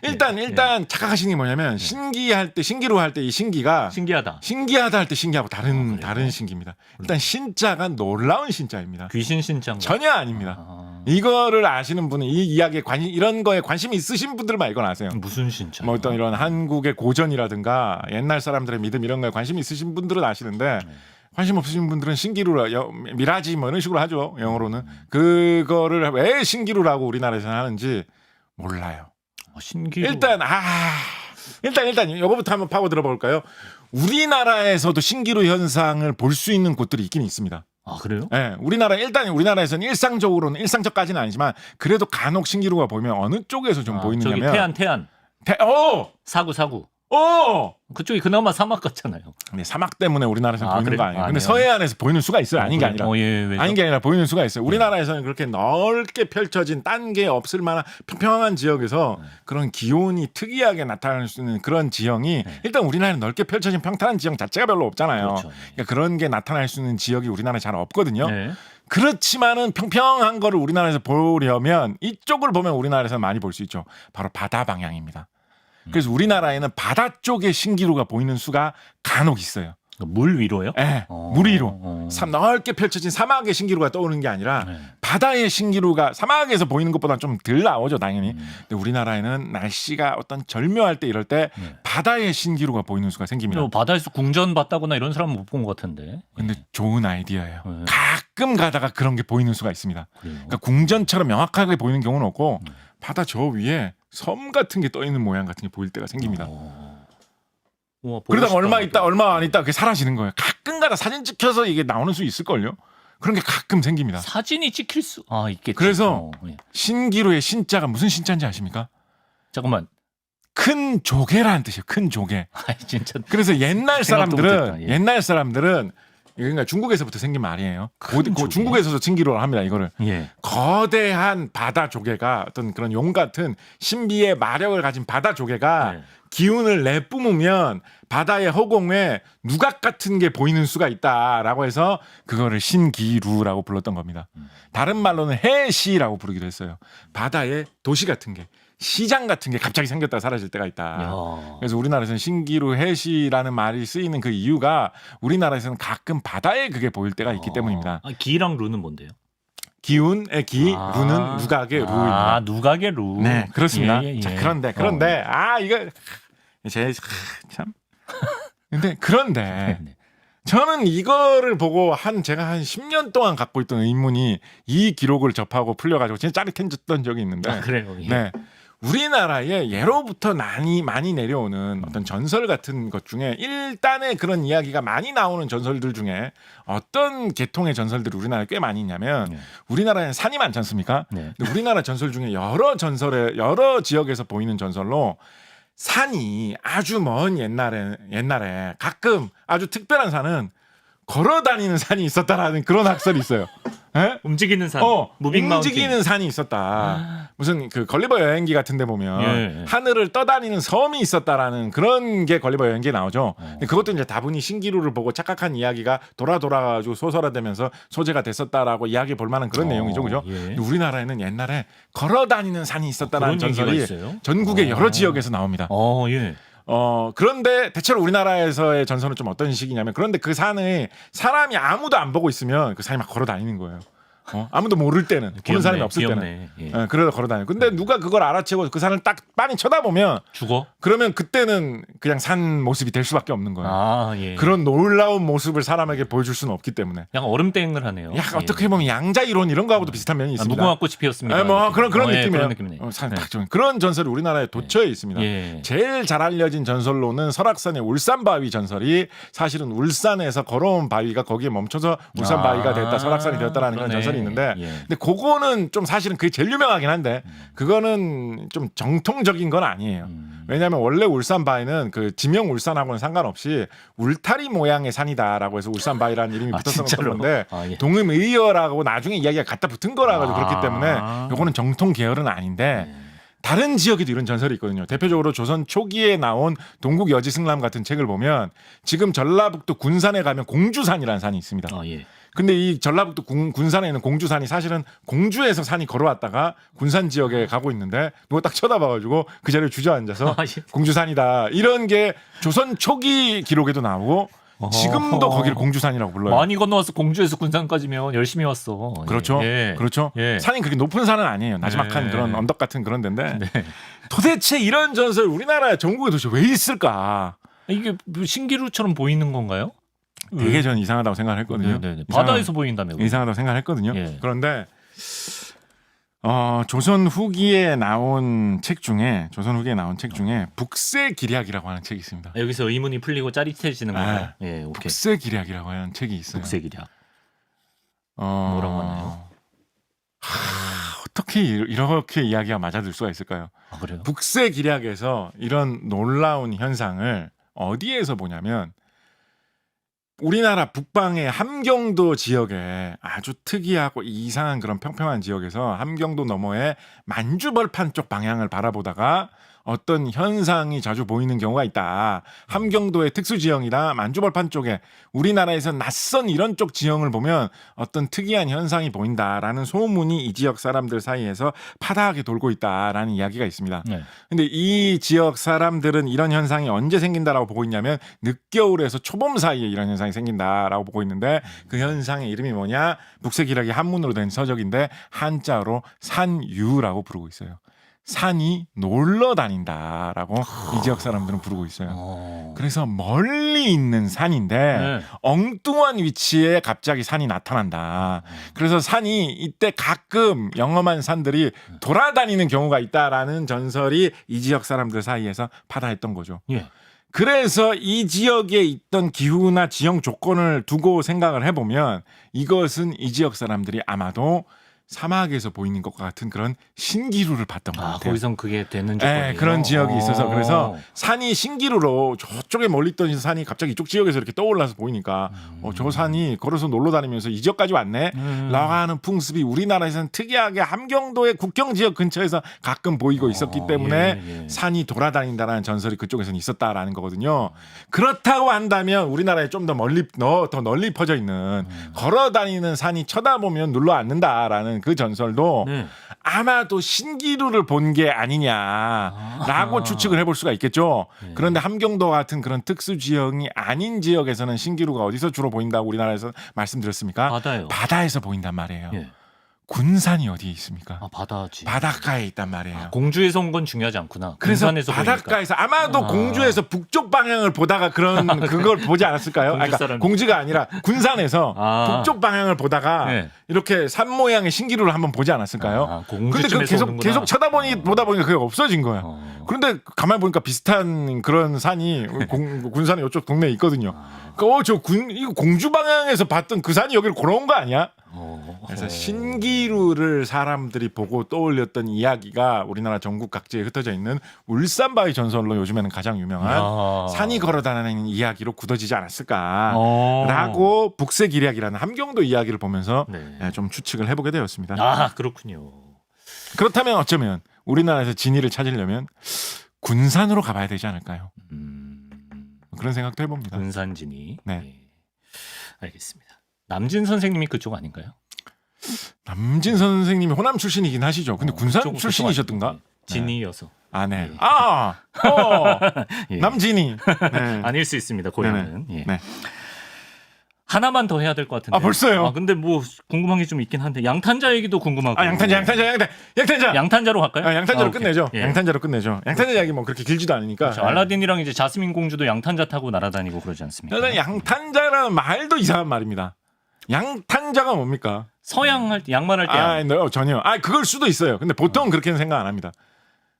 일단 착각하시는 게 뭐냐면 신기할 때 신기루 할 때 이 신기가 신기하다 할 때 신기하고 다른 신기입니다. 일단 신자가 놀라운 신자입니다. 귀신 신장 전혀 아닙니다. 이거를 아시는 분은 이 이야기에 이런 거에 관심이 있으신 분들만 이건 아세요. 무슨 신자? 뭐 어떤 이런 한국의 고전이라든가 옛날 사람들의 믿음 이런 거에 관심이 있으신 분들은 아시는데 관심 없으신 분들은 신기루라 미라지 뭐 이런 식으로 하죠. 영어로는 그거를 왜 신기루라고 우리나라에서는 하는지 몰라요. 신기루. 일단 이거부터 한번 파고 들어볼까요? 우리나라에서도 신기루 현상을 볼 수 있는 곳들이 있긴 있습니다. 아 그래요? 네, 우리나라에서는 일상적까지는 아니지만 그래도 간혹 신기루가 보이면 어느 쪽에서 좀 보이느냐면 저기 태안 사구 그쪽이 그나마 사막 같잖아요. 네, 사막 때문에 우리나라에서는 보이는 그래요? 거 아니에요. 근데 아니에요. 서해안에서 보이는 수가 있어요. 아닌 게 그래요? 아니라. 왜죠? 아닌 게 아니라 보이는 수가 있어요. 우리나라에서는 그렇게 넓게 펼쳐진 딴 게 없을 만한 평평한 지역에서 그런 기온이 특이하게 나타날 수 있는 그런 지형이 일단 우리나라는 넓게 펼쳐진 평탄한 지형 자체가 별로 없잖아요. 그렇죠. 그러니까 그런 게 나타날 수 있는 지역이 우리나라에 잘 없거든요. 네. 그렇지만은 평평한 거를 우리나라에서 보려면 이쪽을 보면 우리나라에서 많이 볼 수 있죠. 바로 바다 방향입니다. 그래서 우리나라에는 바다 쪽에 신기루가 보이는 수가 간혹 있어요. 물 위로요? 네, 물 위로. 넓게 펼쳐진 사막의 신기루가 떠오르는 게 아니라 바다의 신기루가 사막에서 보이는 것보다 좀 덜 나오죠, 당연히. 근데 우리나라에는 날씨가 어떤 절묘할 때 이럴 때 바다의 신기루가 보이는 수가 생깁니다. 바다에서 궁전 봤다거나 이런 사람은 못 본 것 같은데. 근데 좋은 아이디어예요. 가끔 가다가 그런 게 보이는 수가 있습니다. 그래요? 그러니까 궁전처럼 명확하게 보이는 경우는 없고 바다 저 위에 섬 같은 게 떠 있는 모양 같은 게 보일 때가 생깁니다. 우와, 보고 그러다가 싶다, 얼마 안 있다 그게 사라지는 거예요. 가끔가다 사진 찍혀서 이게 나오는 수 있을걸요. 그런 게 가끔 생깁니다. 사진이 찍힐 수 있겠지. 그래서 신기루의 신자가 무슨 신자인지 아십니까? 잠깐만. 큰 조개라는 뜻이에요. 큰 조개. 진짜. 그래서 옛날 생각도 못했다, 사람들은 그러니까 중국에서부터 생긴 말이에요. 조개? 중국에서도 신기루를 합니다. 이거를. 예. 거대한 바다 조개가 어떤 그런 용 같은 신비의 마력을 가진 바다 조개가 기운을 내뿜으면 바다의 허공에 누각 같은 게 보이는 수가 있다라고 해서 그거를 신기루라고 불렀던 겁니다. 다른 말로는 해시라고 부르기도 했어요. 바다에 도시 같은 게 시장 같은 게 갑자기 생겼다가 사라질 때가 있다. 야. 그래서 우리나라에서는 신기루 해시라는 말이 쓰이는 그 이유가 우리나라에서는 가끔 바다에 그게 보일 때가 있기 때문입니다. 기랑 루는 뭔데요? 기운의 기, 루는 누각의 루입니다. 누각의 루. 네, 그렇습니다. 예. 자, 그런데 이거 참. 근데 그런데 네. 저는 이거를 보고 제가 한 10년 동안 갖고 있던 의문이 이 기록을 접하고 풀려가지고 진짜 짜릿해졌던 적이 있는데. 그래요. 예. 네. 우리나라에 예로부터 많이 내려오는 어떤 전설 같은 것 중에 일단의 그런 이야기가 많이 나오는 전설들 중에 어떤 계통의 전설들이 우리나라에 꽤 많이 있냐면 우리나라에는 산이 많지 않습니까? 네. 근데 우리나라 전설 중에 여러 지역에서 보이는 전설로 산이 아주 먼 옛날에 가끔 아주 특별한 산은 걸어 다니는 산이 있었다라는 그런 학설이 있어요. 예? 움직이는 산. 무빙 움직이는 산이 있었다. 무슨 그 걸리버 여행기 같은 데 보면 하늘을 떠다니는 섬이 있었다라는 그런 게 걸리버 여행기에 나오죠. 근데 그것도 이제 다분히 신기루를 보고 착각한 이야기가 돌아가지고 소설화되면서 소재가 됐었다라고 이야기 볼 만한 그런 내용이죠. 그죠? 예. 근데 우리나라에는 옛날에 걸어 다니는 산이 있었다라는 그런 전설이 얘기가 있어요? 전국의 여러 지역에서 나옵니다. 예. 그런데 대체로 우리나라에서의 전설은 좀 어떤 식이냐면 그런데 그 산에 사람이 아무도 안 보고 있으면 그 산이 막 걸어 다니는 거예요. 아무도 모를 때는 보는 사람이 없을 때는 그래서 걸어 다니고 근데 누가 그걸 알아채고 그 산을 딱 빤히 쳐다보면 죽어? 그러면 그때는 그냥 산 모습이 될 수밖에 없는 거예요. 예. 그런 놀라운 모습을 사람에게 보여줄 수는 없기 때문에 약간 얼음땡을 하네요. 약간 어떻게 보면 양자 이론 이런 거하고도 비슷한 면이 있습니다. 무궁화 꽃이 피었습니다. 그런 느낌이에요. 그런 느낌이네. 그런 전설이 우리나라에 도처에 있습니다. 제일 잘 알려진 전설로는 설악산의 울산바위 전설이 사실은 울산에서 걸어온 바위가 거기에 멈춰서 울산바위가 됐다, 설악산이 되었다라는 그런 전설이 있는데 근데 그거는 좀 사실은 그게 제일 유명하긴 한데 그거는 좀 정통적인 건 아니에요. 왜냐하면 원래 울산바위는 그 지명 울산하고는 상관없이 울타리 모양의 산이다라고 해서 울산바위라는 이름이 붙었던 건데 동음의어라고 나중에 이야기가 갖다 붙은 거라 가지고 그렇기 때문에 요거는 정통 계열은 아닌데 다른 지역에도 이런 전설이 있거든요. 대표적으로 조선 초기에 나온 동국여지승람 같은 책을 보면 지금 전라북도 군산에 가면 공주산이라는 산이 있습니다. 근데 이 전라북도 군산에 있는 공주산이 사실은 공주에서 산이 걸어왔다가 군산 지역에 가고 있는데 누가 딱 쳐다봐가지고 그 자리에 주저앉아서 공주산이다. 이런 게 조선 초기 기록에도 나오고 지금도 거기를 공주산이라고 불러요. 많이 건너와서 공주에서 군산까지면 열심히 왔어. 그렇죠. 그렇죠. 산이 그렇게 높은 산은 아니에요. 나지막한 그런 언덕 같은 그런 데인데 도대체 이런 전설 우리나라 전국에 도대체 왜 있을까? 이게 신기루처럼 보이는 건가요? 되게 저는 이상하다고 생각을 했거든요. 바다에서 보인다며. 이상하다고 생각을 했거든요. 그런데 조선 후기에 나온 책 중에 북새기략이라고 하는 책이 있습니다. 여기서 의문이 풀리고 짜릿해지는 건가요? 오케이. 북새기략이라고 하는 책이 있어요. 북새기략. 뭐라고 하나요? 어떻게 이렇게 이야기가 맞아들 수가 있을까요? 그래요? 북새기략에서 이런 놀라운 현상을 어디에서 보냐면 우리나라 북방의 함경도 지역에 아주 특이하고 이상한 그런 평평한 지역에서 함경도 너머에 만주벌판 쪽 방향을 바라보다가 어떤 현상이 자주 보이는 경우가 있다. 함경도의 특수 지형이나 만주벌판 쪽에 우리나라에서 낯선 이런 쪽 지형을 보면 어떤 특이한 현상이 보인다라는 소문이 이 지역 사람들 사이에서 파다하게 돌고 있다라는 이야기가 있습니다. 근데 이 지역 사람들은 이런 현상이 언제 생긴다라고 보고 있냐면 늦겨울에서 초봄 사이에 이런 현상이 생긴다라고 보고 있는데 그 현상의 이름이 뭐냐? 북새기략이 한문으로 된 서적인데 한자로 산유라고 부르고 있어요. 산이 놀러 다닌다라고 이 지역 사람들은 부르고 있어요. 그래서 멀리 있는 산인데 엉뚱한 위치에 갑자기 산이 나타난다. 그래서 산이 이때 가끔 영험한 산들이 돌아다니는 경우가 있다라는 전설이 이 지역 사람들 사이에서 파다했던 거죠. 그래서 이 지역에 있던 기후나 지형 조건을 두고 생각을 해보면 이것은 이 지역 사람들이 아마도 사막에서 보이는 것과 같은 그런 신기루를 봤던 것 아, 같아요. 거기선 그게 되는 조건이에요. 네, 그런 지역이 있어서 그래서 어. 산이 신기루로 저쪽에 멀리 있던 산이 갑자기 이쪽 지역에서 이렇게 떠올라서 보이니까 저 산이 걸어서 놀러 다니면서 이 지역까지 왔네 라고 하는 풍습이 우리나라에서는 특이하게 함경도의 국경 지역 근처에서 가끔 보이고 있었기 때문에 예. 산이 돌아다닌다라는 전설이 그쪽에서는 있었다라는 거거든요. 그렇다고 한다면 우리나라에 좀 더 멀리 더 널리 퍼져 있는 걸어다니는 산이 쳐다보면 눌러 앉는다라는 그 전설도 네. 아마도 신기루를 본 게 아니냐라고 추측을 해볼 수가 있겠죠. 네. 그런데 함경도 같은 그런 특수 지역이 아닌 지역에서는 신기루가 어디서 주로 보인다고 우리나라에서 말씀드렸습니까? 바다요. 바다에서 보인단 말이에요. 예. 군산이 어디에 있습니까? 아, 바다지. 바닷가에 있단 말이에요. 공주에서 온 건 중요하지 않구나. 그래서 군산에서 바닷가에서 아마도 아. 공주에서 북쪽 방향을 보다가 그런 그걸 보지 않았을까요? 공주 그러니까 사람이. 공주가 아니라 군산에서 아. 북쪽 방향을 보다가 네. 이렇게 산 모양의 신기루를 한번 보지 않았을까요? 아, 근데 그 공주쯤에서 오는구나. 계속 보다 보니까 그게 없어진 거예요. 그런데 가만히 보니까 비슷한 그런 산이 군산에 이쪽 동네에 있거든요. 그러니까 이거 공주 방향에서 봤던 그 산이 여기로 걸어온 거 아니야? 그래서 신기루를 사람들이 보고 떠올렸던 이야기가 우리나라 전국 각지에 흩어져 있는 울산바위 전설로 요즘에는 가장 유명한 산이 걸어다니는 이야기로 굳어지지 않았을까라고 북새길약이라는 함경도 이야기를 보면서 네. 좀 추측을 해보게 되었습니다. 아, 그렇군요. 그렇다면 어쩌면 우리나라에서 진위를 찾으려면 군산으로 가봐야 되지 않을까요? 그런 생각도 해봅니다. 군산진이. 네. 예. 알겠습니다. 남진 선생님이 그쪽 아닌가요? 남진 선생님이 호남 출신이긴 하시죠. 근데 군산 그쪽 출신이셨던가? 아니고, 네. 진이어서. 아, 네. 예. 예. 남진이. 네. 아닐 수 있습니다. 고향은. 예. 네. 하나만 더 해야 될 것 같은데. 아, 벌써요? 아, 근데 뭐 궁금한 게 좀 있긴 한데 양탄자 얘기도 궁금하고. 아, 양탄자. 양탄자로 갈까요? 아, 양탄자로 오케이. 끝내죠. 예. 양탄자로 끝내죠. 양탄자 이야기 뭐 그렇게 길지도 않으니까. 그렇죠. 알라딘이랑 이제 자스민 공주도 양탄자 타고 날아다니고 그러지 않습니까? 일단 양탄자라는 말도 이상한 말입니다. 양탄자가 뭡니까? 서양 양말할 때. 전혀. 그걸 수도 있어요. 근데 보통은 그렇게는 생각 안 합니다.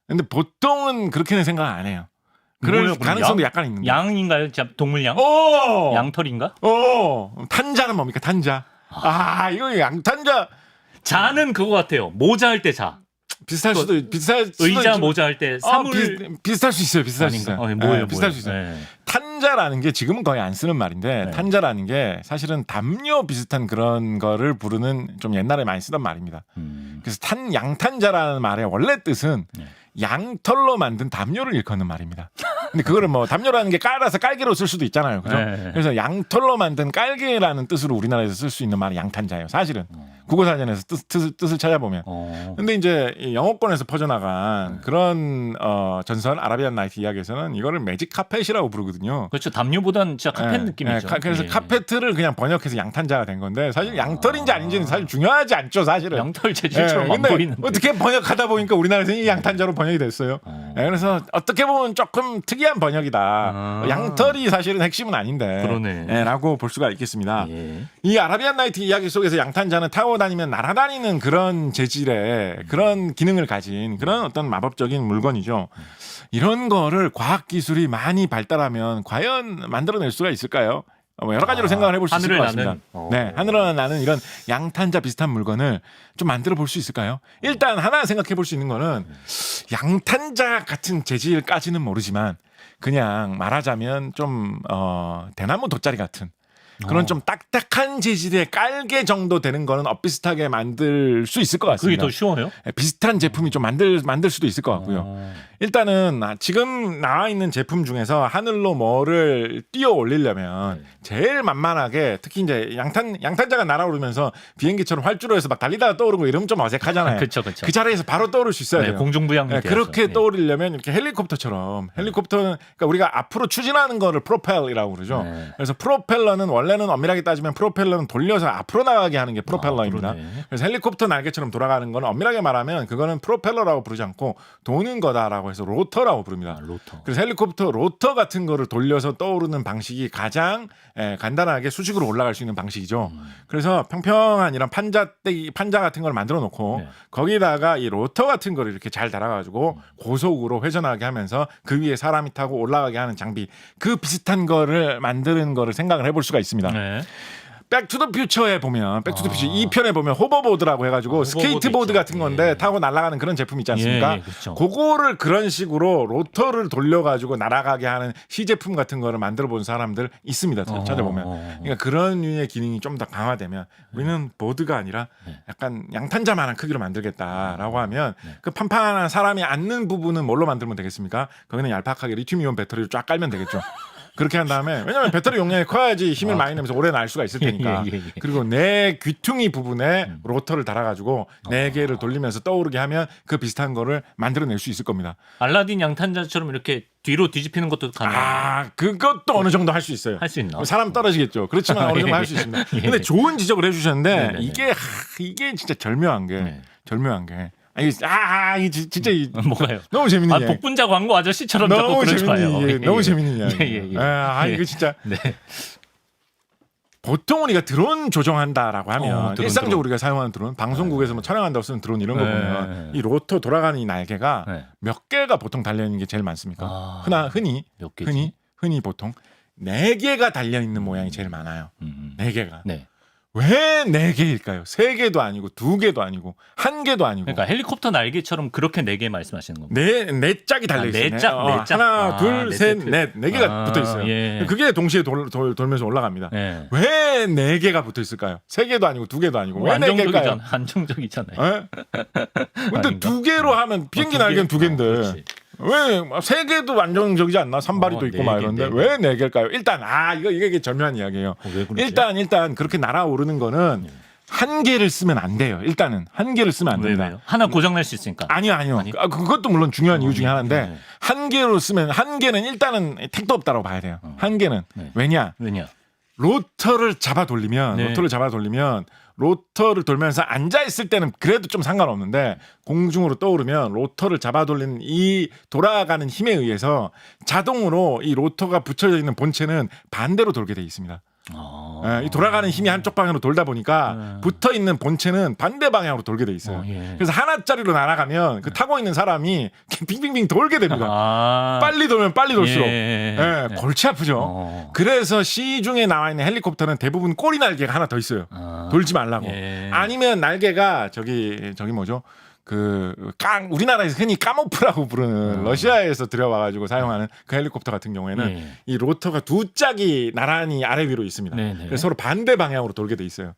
근데 보통은 그렇게는 생각 안 해요. 그럴 뭐예요, 그럼? 가능성도 약간 있는 거예요. 양인가요? 동물양? 오! 양털인가? 탄자는 뭡니까? 탄자. 이거 양탄자 자는 그거 같아요. 모자 할 때 자. 비슷할 수도 의자 있지만- 모자 할 때 사물 비슷할 수 있어요. 비슷할 수 아닌가? 있어요. 뭐예요? 비슷할 수 있어요. 네. 탄자라는 게 지금은 거의 안 쓰는 말인데 네. 탄자라는 게 사실은 담요 비슷한 그런 거를 부르는 좀 옛날에 많이 쓰던 말입니다. 그래서 양탄자라는 말의 원래 뜻은 네. 양털로 만든 담요를 일컫는 말입니다. 근데 그거를 뭐 담요라는 게 깔아서 깔개로 쓸 수도 있잖아요. 그죠? 네. 그래서 양털로 만든 깔개라는 뜻으로 우리나라에서 쓸 수 있는 말이 양탄자예요. 사실은. 국어사전에서 뜻을 찾아보면. 근데 이제 이 영어권에서 퍼져나간 그런 전설 아라비안 나이트 이야기에서는 이거를 매직 카펫이라고 부르거든요. 그렇죠. 담요보다는 진짜 카펫 느낌이죠. 그래서 예. 카페트를 그냥 번역해서 양탄자가 된 건데 사실 양털인지 아닌지는 사실 중요하지 않죠. 사실은. 양털 재질처럼 안 근데 보이는데. 어떻게 번역하다 보니까 우리나라에서는 이 양탄자로 번역이 됐어요. 그래서 어떻게 보면 조금 특이한 번역이다. 양털이 사실은 핵심은 아닌데. 그러네. 라고 볼 수가 있겠습니다. 예. 이 아라비안 나이트 이야기 속에서 양탄자는 타고 다니면 날아다니는 그런 재질의 그런 기능을 가진 그런 어떤 마법적인 물건이죠. 이런 거를 과학기술이 많이 발달하면 과연 만들어낼 수가 있을까요? 여러 가지로 생각을 해볼 수 있을 것 같습니다. 네, 하늘을 나는 이런 양탄자 비슷한 물건을 좀 만들어 볼 수 있을까요? 일단 하나 생각해 볼 수 있는 거는 양탄자 같은 재질까지는 모르지만 그냥 말하자면 좀 대나무 돗자리 같은 그런 좀 딱딱한 재질의 깔개 정도 되는 거는 엇비슷하게 만들 수 있을 것 그게 같습니다. 더 쉬워요? 비슷한 제품이 좀 만들 수도 있을 것 같고요. 일단은 지금 나와 있는 제품 중에서 하늘로 뭐를 띄어 올리려면 제일 만만하게 특히 이제 양탄자가 날아오르면서 비행기처럼 활주로에서 막 달리다가 떠오르고 이러면 좀 어색하잖아요. 그렇죠. 그 자리에서 바로 떠오를 수 있어야 돼요. 공중부양이 그렇게 떠오르려면 이렇게 헬리콥터처럼 헬리콥터는 그러니까 우리가 앞으로 추진하는 거를 프로펠이라고 그러죠. 그래서 프로펠러는 원래는 엄밀하게 따지면 프로펠러는 돌려서 앞으로 나가게 하는 게 프로펠러입니다. 그래서 헬리콥터 날개처럼 돌아가는 건 엄밀하게 말하면 그거는 프로펠러라고 부르지 않고 도는 거다라고 해서 로터라고 부릅니다. 로터. 그래서 헬리콥터 로터 같은 거를 돌려서 떠오르는 방식이 가장 간단하게 수직으로 올라갈 수 있는 방식이죠. 그래서 평평한 이런 판자 같은 걸 만들어 놓고 거기다가 이 로터 같은 거를 이렇게 잘 달아가지고 고속으로 회전하게 하면서 그 위에 사람이 타고 올라가게 하는 장비 그 비슷한 거를 만드는 거를 생각을 해볼 수가 있습니다. 백투더퓨처에 보면 백투더퓨처 2편에 보면 호버보드라고 해가지고 스케이트보드 있죠. 같은 건데 예. 타고 날아가는 그런 제품 있지 않습니까? 예, 그렇죠. 그거를 그런 식으로 로터를 돌려가지고 날아가게 하는 시제품 같은 거를 만들어 본 사람들 있습니다. 찾아보면. 그러니까 그런 류의 기능이 좀 더 강화되면 우리는 보드가 아니라 약간 양탄자만한 크기로 만들겠다라고 하면 그 판판한 사람이 앉는 부분은 뭘로 만들면 되겠습니까? 거기는 얄팍하게 리튬이온 배터리를 쫙 깔면 되겠죠. 그렇게 한 다음에 왜냐하면 배터리 용량이 커야지 힘을 많이 내면서 오래 날 수가 있을 테니까. 그리고 내 귀퉁이 부분에 로터를 달아가지고 4개를 돌리면서 떠오르게 하면 그 비슷한 거를 만들어낼 수 있을 겁니다. 알라딘 양탄자처럼 이렇게 뒤로 뒤집히는 것도 가능해요. 그것도 어느 정도 할 수 있어요. 할 수 있나? 사람 떨어지겠죠. 그렇지만 어느 정도 할 수 있습니다. 근데 좋은 지적을 해주셨는데 네네네. 이게 진짜 절묘한 게 이게 진짜 뭐가요? 너무 재밌는 이야기. 복분자 광고 아저씨처럼 자꾸 너무 그러지 재밌는 마요. 너무 재밌는 이야기. 예. 이거 진짜 네. 보통 우리가 드론 조종한다라고 하면 드론. 일상적으로 우리가 사용하는 드론, 방송국에서 뭐 촬영한다고 쓰는 드론 이런 거 보면 이 로터 돌아가는 이 날개가 몇 개가 보통 달려 있는 게 제일 많습니까? 흔히 몇 개지? 흔히 보통 4개가 달려 있는 모양이 제일 많아요. 4개가. 네. 왜 4개일까요? 3개도 아니고 2개도 아니고 1개도 아니고. 그러니까 헬리콥터 날개처럼 그렇게 4개 말씀하시는 겁니다. 네 짝이 달려 있어요. 네 짝. 하나, 둘, 셋, 넷. 4개가 붙어 있어요. 예. 그게 동시에 돌면서 올라갑니다. 예. 왜 4개가 붙어 있을까요? 3개도 아니고 2개도 아니고 왜 4개일까요? 안정적이잖아요. 근데 2개로 하면 비행기 날개는 2개인데 왜 3개도 안정적이지 않나? 산발이도 있고 막 이런데 왜 4개일까요? 일단 이게 절묘한 이야기예요. 왜 그러지? 일단 그렇게 날아오르는 거는 1개를 쓰면 안 돼요. 일단은 1개를 쓰면 안 됩니다. 왜요? 하나 고장 날 수 있으니까. 아니요. 그것도 물론 중요한 이유 중에 하나인데 1개로 쓰면 1개는 일단은 택도 없다고 봐야 돼요. 1개는 왜냐? 로터를 잡아 돌리면 로터를 돌면서 앉아 있을 때는 그래도 좀 상관없는데 공중으로 떠오르면 로터를 잡아 돌리는 이 돌아가는 힘에 의해서 자동으로 이 로터가 붙여져 있는 본체는 반대로 돌게 돼 있습니다. 이 돌아가는 힘이 한쪽 방향으로 돌다 보니까 붙어 있는 본체는 반대 방향으로 돌게 돼 있어요. 그래서 하나짜리로 날아가면 그 타고 있는 사람이 빙빙빙 돌게 됩니다. 빨리 돌면 빨리 돌수록 골치 아프죠. 그래서 시중에 나와 있는 헬리콥터는 대부분 꼬리 날개가 하나 더 있어요. 돌지 말라고. 아니면 날개가 저기 뭐죠? 우리나라에서 흔히 까모프라고 부르는 러시아에서 들여와가지고 사용하는 그 헬리콥터 같은 경우에는 이 로터가 2짝이 나란히 아래 위로 있습니다. 그래서 서로 반대 방향으로 돌게 돼 있어요.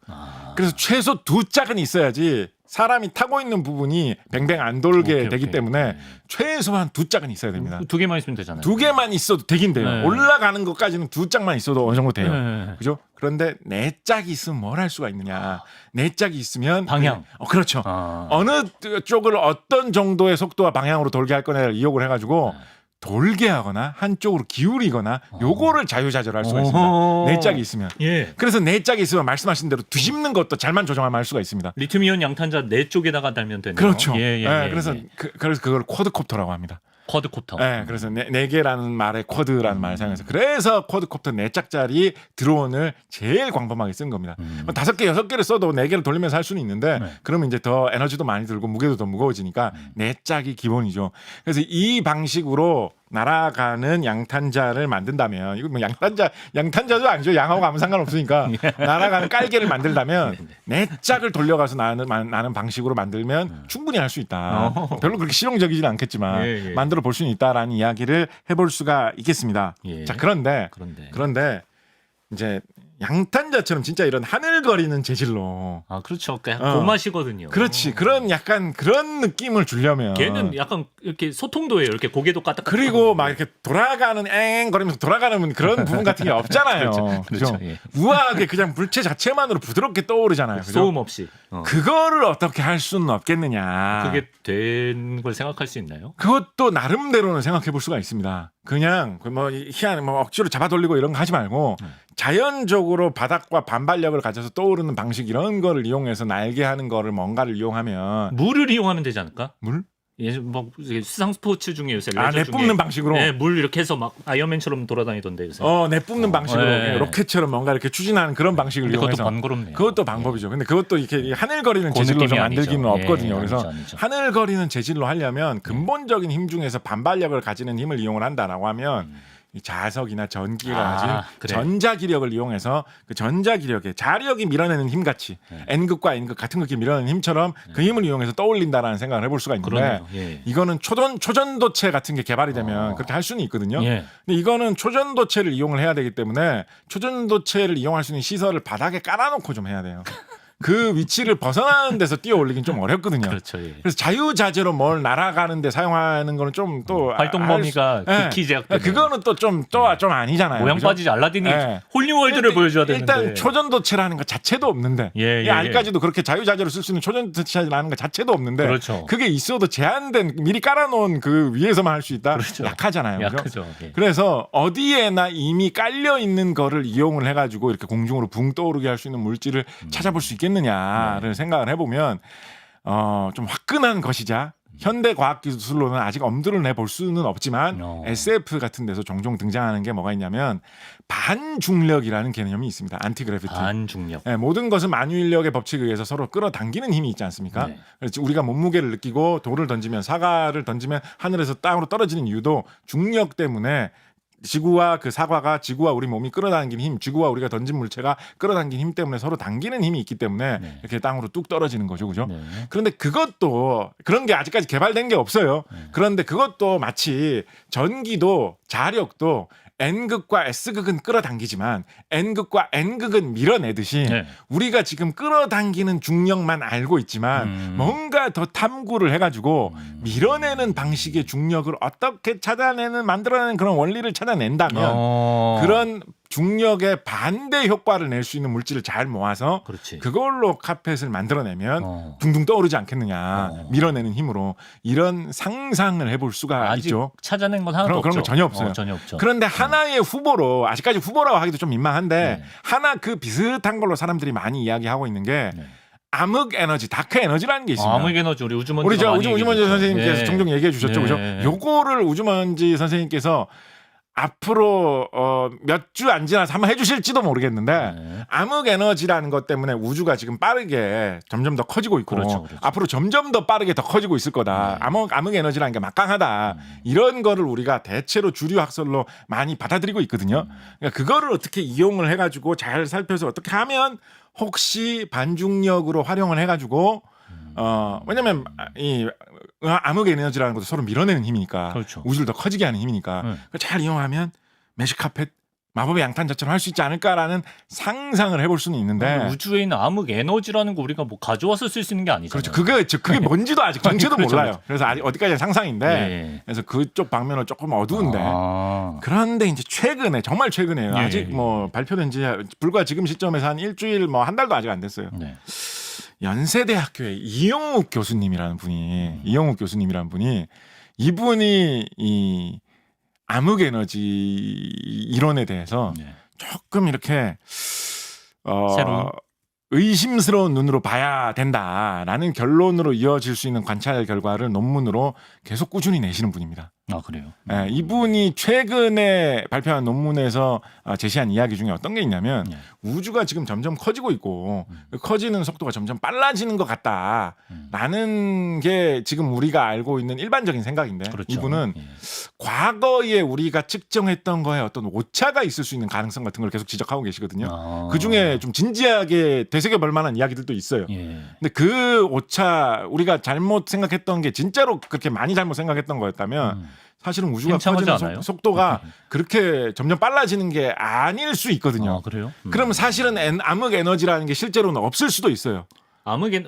그래서 최소 2짝은 있어야지 사람이 타고 있는 부분이 뱅뱅 안 돌게 되기 때문에 최소한 2짝은 있어야 됩니다. 2개만 있으면 되잖아요. 2개만 있어도 되긴 돼요. 올라가는 것까지는 2짝만 있어도 어느 정도 돼요. 그죠? 그런데 4짝이 있으면 뭘 할 수가 있느냐? 4짝이 있으면 방향. 그렇죠. 어느 쪽을 어떤 정도의 속도와 방향으로 돌게 할 거냐를 이용을 해가지고 돌게 하거나 한쪽으로 기울이거나 요거를 자유자재로 할 수가 있습니다. 4짝이 있으면. 그래서 4짝이 있으면 말씀하신 대로 뒤집는 것도 잘만 조정하면 할 수가 있습니다. 리튬이온 양탄자 4쪽에다가 달면 되네요. 그렇죠. 그래서 그걸 쿼드콥터라고 합니다. 쿼드콥터. 그래서 4개라는 말에 쿼드라는 말을 사용해서 그래서 쿼드콥터 4짝짜리 드론을 제일 광범하게 쓴 겁니다. 5개, 6개를 써도 4개를 돌리면서 할 수는 있는데 그러면 이제 더 에너지도 많이 들고 무게도 더 무거워지니까 4짝이 기본이죠. 그래서 이 방식으로 날아가는 양탄자를 만든다면 이거 뭐 양탄자도 아니죠. 양하고 아무 상관없으니까 날아가는 깔개를 만들다면 4짝을 돌려가서 나는 방식으로 만들면 충분히 할 수 있다. 별로 그렇게 실용적이지는 않겠지만 만들어 볼 수는 있다라는 이야기를 해볼 수가 있겠습니다. 자 그런데 이제 양탄자처럼 진짜 이런 하늘거리는 재질로. 그렇죠. 고맛이거든요. 그렇지. 약간 그런 느낌을 주려면. 걔는 약간 이렇게 소통도 해요. 이렇게 고개도 까딱. 그리고 막 이렇게 돌아가는 거리면서 돌아가는 그런 부분 같은 게 없잖아요. 그렇죠. 우아하게 그냥 물체 자체만으로 부드럽게 떠오르잖아요. 그죠? 소음 없이. 그거를 어떻게 할 수는 없겠느냐. 그게 된 걸 생각할 수 있나요? 그것도 나름대로는 생각해 볼 수가 있습니다. 그냥 억지로 잡아 돌리고 이런 거 하지 말고 자연적으로 바닥과 반발력을 가져서 떠오르는 방식 이런 거를 이용해서 날개 하는 거를 뭔가를 이용하면 물을 이용하면 되지 않을까? 물? 뭐 수상 스포츠 중에 요새 내뿜는 방식으로 물 이렇게 해서 막 아이언맨처럼 돌아다니던데 요새. 내뿜는 방식으로 로켓처럼 뭔가 이렇게 추진하는 그런 방식을 이용해서 그것도 번거롭네요. 그것도 방법이죠. 근데 그것도 이렇게 하늘거리는 재질로 좀 만들기는 없거든요. 그래서 아니죠. 하늘거리는 재질로 하려면 근본적인 힘 중에서 반발력을 가지는 힘을 이용을 한다라고 하면 이 자석이나 전기가 가진 그래. 전자기력을 이용해서 그 전자기력에 자력이 밀어내는 힘같이 N극과 N극 같은 극이 밀어내는 힘처럼 그 힘을 이용해서 떠올린다라는 생각을 해볼 수가 있는데 그러네요. 예. 이거는 초전도체 같은 게 개발이 되면 그렇게 할 수는 있거든요. 예. 근데 이거는 초전도체를 이용을 해야 되기 때문에 초전도체를 이용할 수 있는 시설을 바닥에 깔아놓고 좀 해야 돼요. 그 위치를 벗어나는 데서 뛰어 올리긴 좀 어렵거든요. 그렇죠. 예. 그래서 자유자재로 뭘 날아가는데 사용하는 거는 좀 또 활동 범위가 극히 제약되네요. 그거는 또 좀 아니잖아요. 모양 그죠? 빠지지 알라딘이 예. 홀리월드를 보여줘야 되는데 일단 초전도체라는 것 자체도 없는데 예, 예, 아직까지도 그렇게 자유자재로 쓸 수 있는 초전도체라는 것 자체도 없는데 그렇죠. 그게 있어도 제한된 미리 깔아놓은 그 위에서만 할 수 있다. 그렇죠. 약하잖아요. 그죠? 약하죠. 예. 그래서 어디에나 이미 깔려 있는 거를 이용을 해가지고 이렇게 공중으로 붕 떠오르게 할 수 있는 물질을 찾아볼 수 있겠느냐를 생각을 해보면 좀 화끈한 것이자 현대 과학 기술로는 아직 엄두를 내볼 수는 없지만 SF 같은 데서 종종 등장하는 게 뭐가 있냐면 반중력이라는 개념이 있습니다. 안티그래피티. 반중력. 네, 모든 것은 만유인력의 법칙에 의해서 서로 끌어당기는 힘이 있지 않습니까? 네. 그래서 우리가 몸무게를 느끼고 돌을 던지면 사과를 던지면 하늘에서 땅으로 떨어지는 이유도 중력 때문에 지구와 그 사과가 지구와 우리 몸이 끌어당기는 힘, 지구와 우리가 던진 물체가 끌어당기는 힘 때문에 서로 당기는 힘이 있기 때문에 네. 이렇게 땅으로 뚝 떨어지는 거죠, 그죠? 네. 그런데 그것도 그런 게 아직까지 개발된 게 없어요. 그런데 그것도 마치 전기도 자력도 N극과 S극은 끌어당기지만 N극과 N극은 밀어내듯이 네. 우리가 지금 끌어당기는 중력만 알고 있지만 뭔가 더 탐구를 해가지고 밀어내는 방식의 중력을 어떻게 만들어내는 그런 원리를 찾아낸다면 그런 중력의 반대 효과를 낼 수 있는 물질을 잘 모아서 그렇지. 그걸로 카펫을 만들어내면 둥둥 떠오르지 않겠느냐. 밀어내는 힘으로 이런 상상을 해볼 수가 아직 있죠. 찾아낸 건 하나도 그런 없죠. 거 전혀 없어요. 전혀 없죠. 그런데 하나의 후보로 아직까지 후보라고 하기도 좀 민망한데 네. 하나 그 비슷한 걸로 사람들이 많이 이야기하고 있는 게 네. 암흑 에너지, 다크 에너지라는 게 있습니다. 암흑 에너지 우리 우주먼지 우리 우주먼지 선생님께서 예. 종종 얘기해 주셨죠, 예. 그죠? 요거를 우주먼지 선생님께서 앞으로 몇 주 안 지나서 한번 해주실지도 모르겠는데 네. 암흑 에너지라는 것 때문에 우주가 지금 빠르게 점점 더 커지고 있고 그렇죠. 앞으로 점점 더 빠르게 더 커지고 있을 거다. 암흑 에너지라는 게 막강하다. 이런 거를 우리가 대체로 주류 학설로 많이 받아들이고 있거든요. 그러니까 그거를 어떻게 이용을 해가지고 잘 살펴서 어떻게 하면 혹시 반중력으로 활용을 해가지고 왜냐면 이 암흑 에너지라는 것도 서로 밀어내는 힘이니까 그렇죠. 우주를 더 커지게 하는 힘이니까 그걸 잘 이용하면 매직 카펫 마법의 양탄자처럼 할 수 있지 않을까라는 상상을 해볼 수는 있는데 우주에 있는 암흑 에너지라는 거 우리가 뭐 가져와서 쓸 수 있는 게 아니잖아요. 그렇죠. 그게 뭔지도 아직 정체도 그렇죠, 몰라요. 그렇죠. 그래서 아직 어디까지 상상인데 예. 그래서 그쪽 방면은 조금 어두운데 아. 그런데 이제 최근에 정말 최근에요. 예, 아직 뭐 발표된 지 불과 지금 시점에서 한 일주일 뭐 한 달도 아직 안 됐어요. 네. 연세대학교의 이용욱 교수님이라는 분이 이분이 이 암흑 에너지 이론에 대해서 네. 조금 이렇게 새로운? 의심스러운 눈으로 봐야 된다라는 결론으로 이어질 수 있는 관찰 결과를 논문으로 계속 꾸준히 내시는 분입니다. 아 그래요. 네, 이분이 최근에 발표한 논문에서 제시한 이야기 중에 어떤 게 있냐면 네. 우주가 지금 점점 커지고 있고 커지는 속도가 점점 빨라지는 것 같다라는 게 지금 우리가 알고 있는 일반적인 생각인데 그렇죠. 이분은 예. 과거에 우리가 측정했던 거에 어떤 오차가 있을 수 있는 가능성 같은 걸 계속 지적하고 계시거든요. 아. 그중에 좀 진지하게 되새겨볼 만한 이야기들도 있어요. 예. 근데 그 오차 우리가 잘못 생각했던 게 진짜로 그렇게 많이 잘못 생각했던 거였다면 사실은 우주가 괜찮지 커지는 않아요? 속도가 그렇게 점점 빨라지는 게 아닐 수 있거든요. 아 그래요? 그러면 사실은 암흑 에너지라는 게 실제로는 없을 수도 있어요.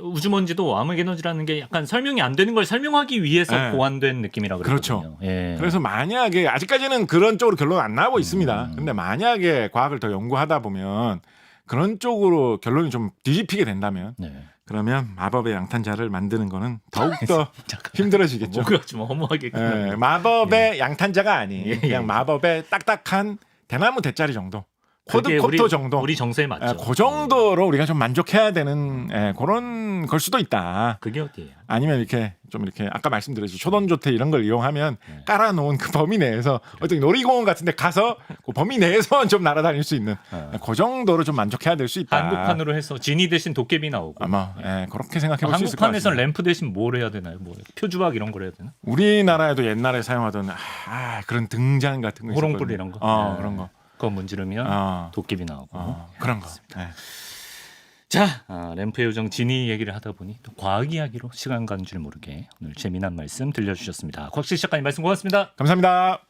우주먼지도 암흑 에너지라는 게 약간 설명이 안 되는 걸 설명하기 위해서 네. 고안된 느낌이라 그랬거든요. 그렇죠. 예. 그래서 만약에 아직까지는 그런 쪽으로 결론 안 나오고 있습니다. 근데 만약에 과학을 더 연구하다 보면 그런 쪽으로 결론이 좀 뒤집히게 된다면 네. 그러면 마법의 양탄자를 만드는 거는 더욱더 힘들어지겠죠. 뭔가 좀 허무하게 마법의 양탄자가 아닌 예, 예. 그냥 마법의 딱딱한 대나무 대짜리 정도. 쿼드코터 정도. 우리 정서에 맞죠. 그 정도로 우리가 좀 만족해야 되는 그런 걸 수도 있다. 그게 어디예요? 아니면 이렇게 좀 이렇게 아까 말씀드렸듯이 초돈조태 이런 걸 이용하면 깔아놓은 그 범위 내에서 어떤 놀이공원 같은데 가서 그 범위 내에서 좀 날아다닐 수 있는 그 정도로 좀 만족해야 될 수 있다. 한국판으로 해서 지니 대신 도깨비 나오고. 아마 그렇게 생각해 볼 수 있을 것 같습니다. 한국판에서는 램프 대신 뭘 해야 되나요? 뭐 표주박 이런 걸 해야 되나? 우리나라에도 옛날에 사용하던 그런 등잔 같은 거 호롱불 이런 거. 그런 거. 그거 문지르면 도깨비 나오고. 그런 거. 자, 램프의 요정 지니 얘기를 하다 보니 또 과학 이야기로 시간 가는 줄 모르게 오늘 재미난 말씀 들려주셨습니다. 곽실 작가님 말씀 고맙습니다. 감사합니다.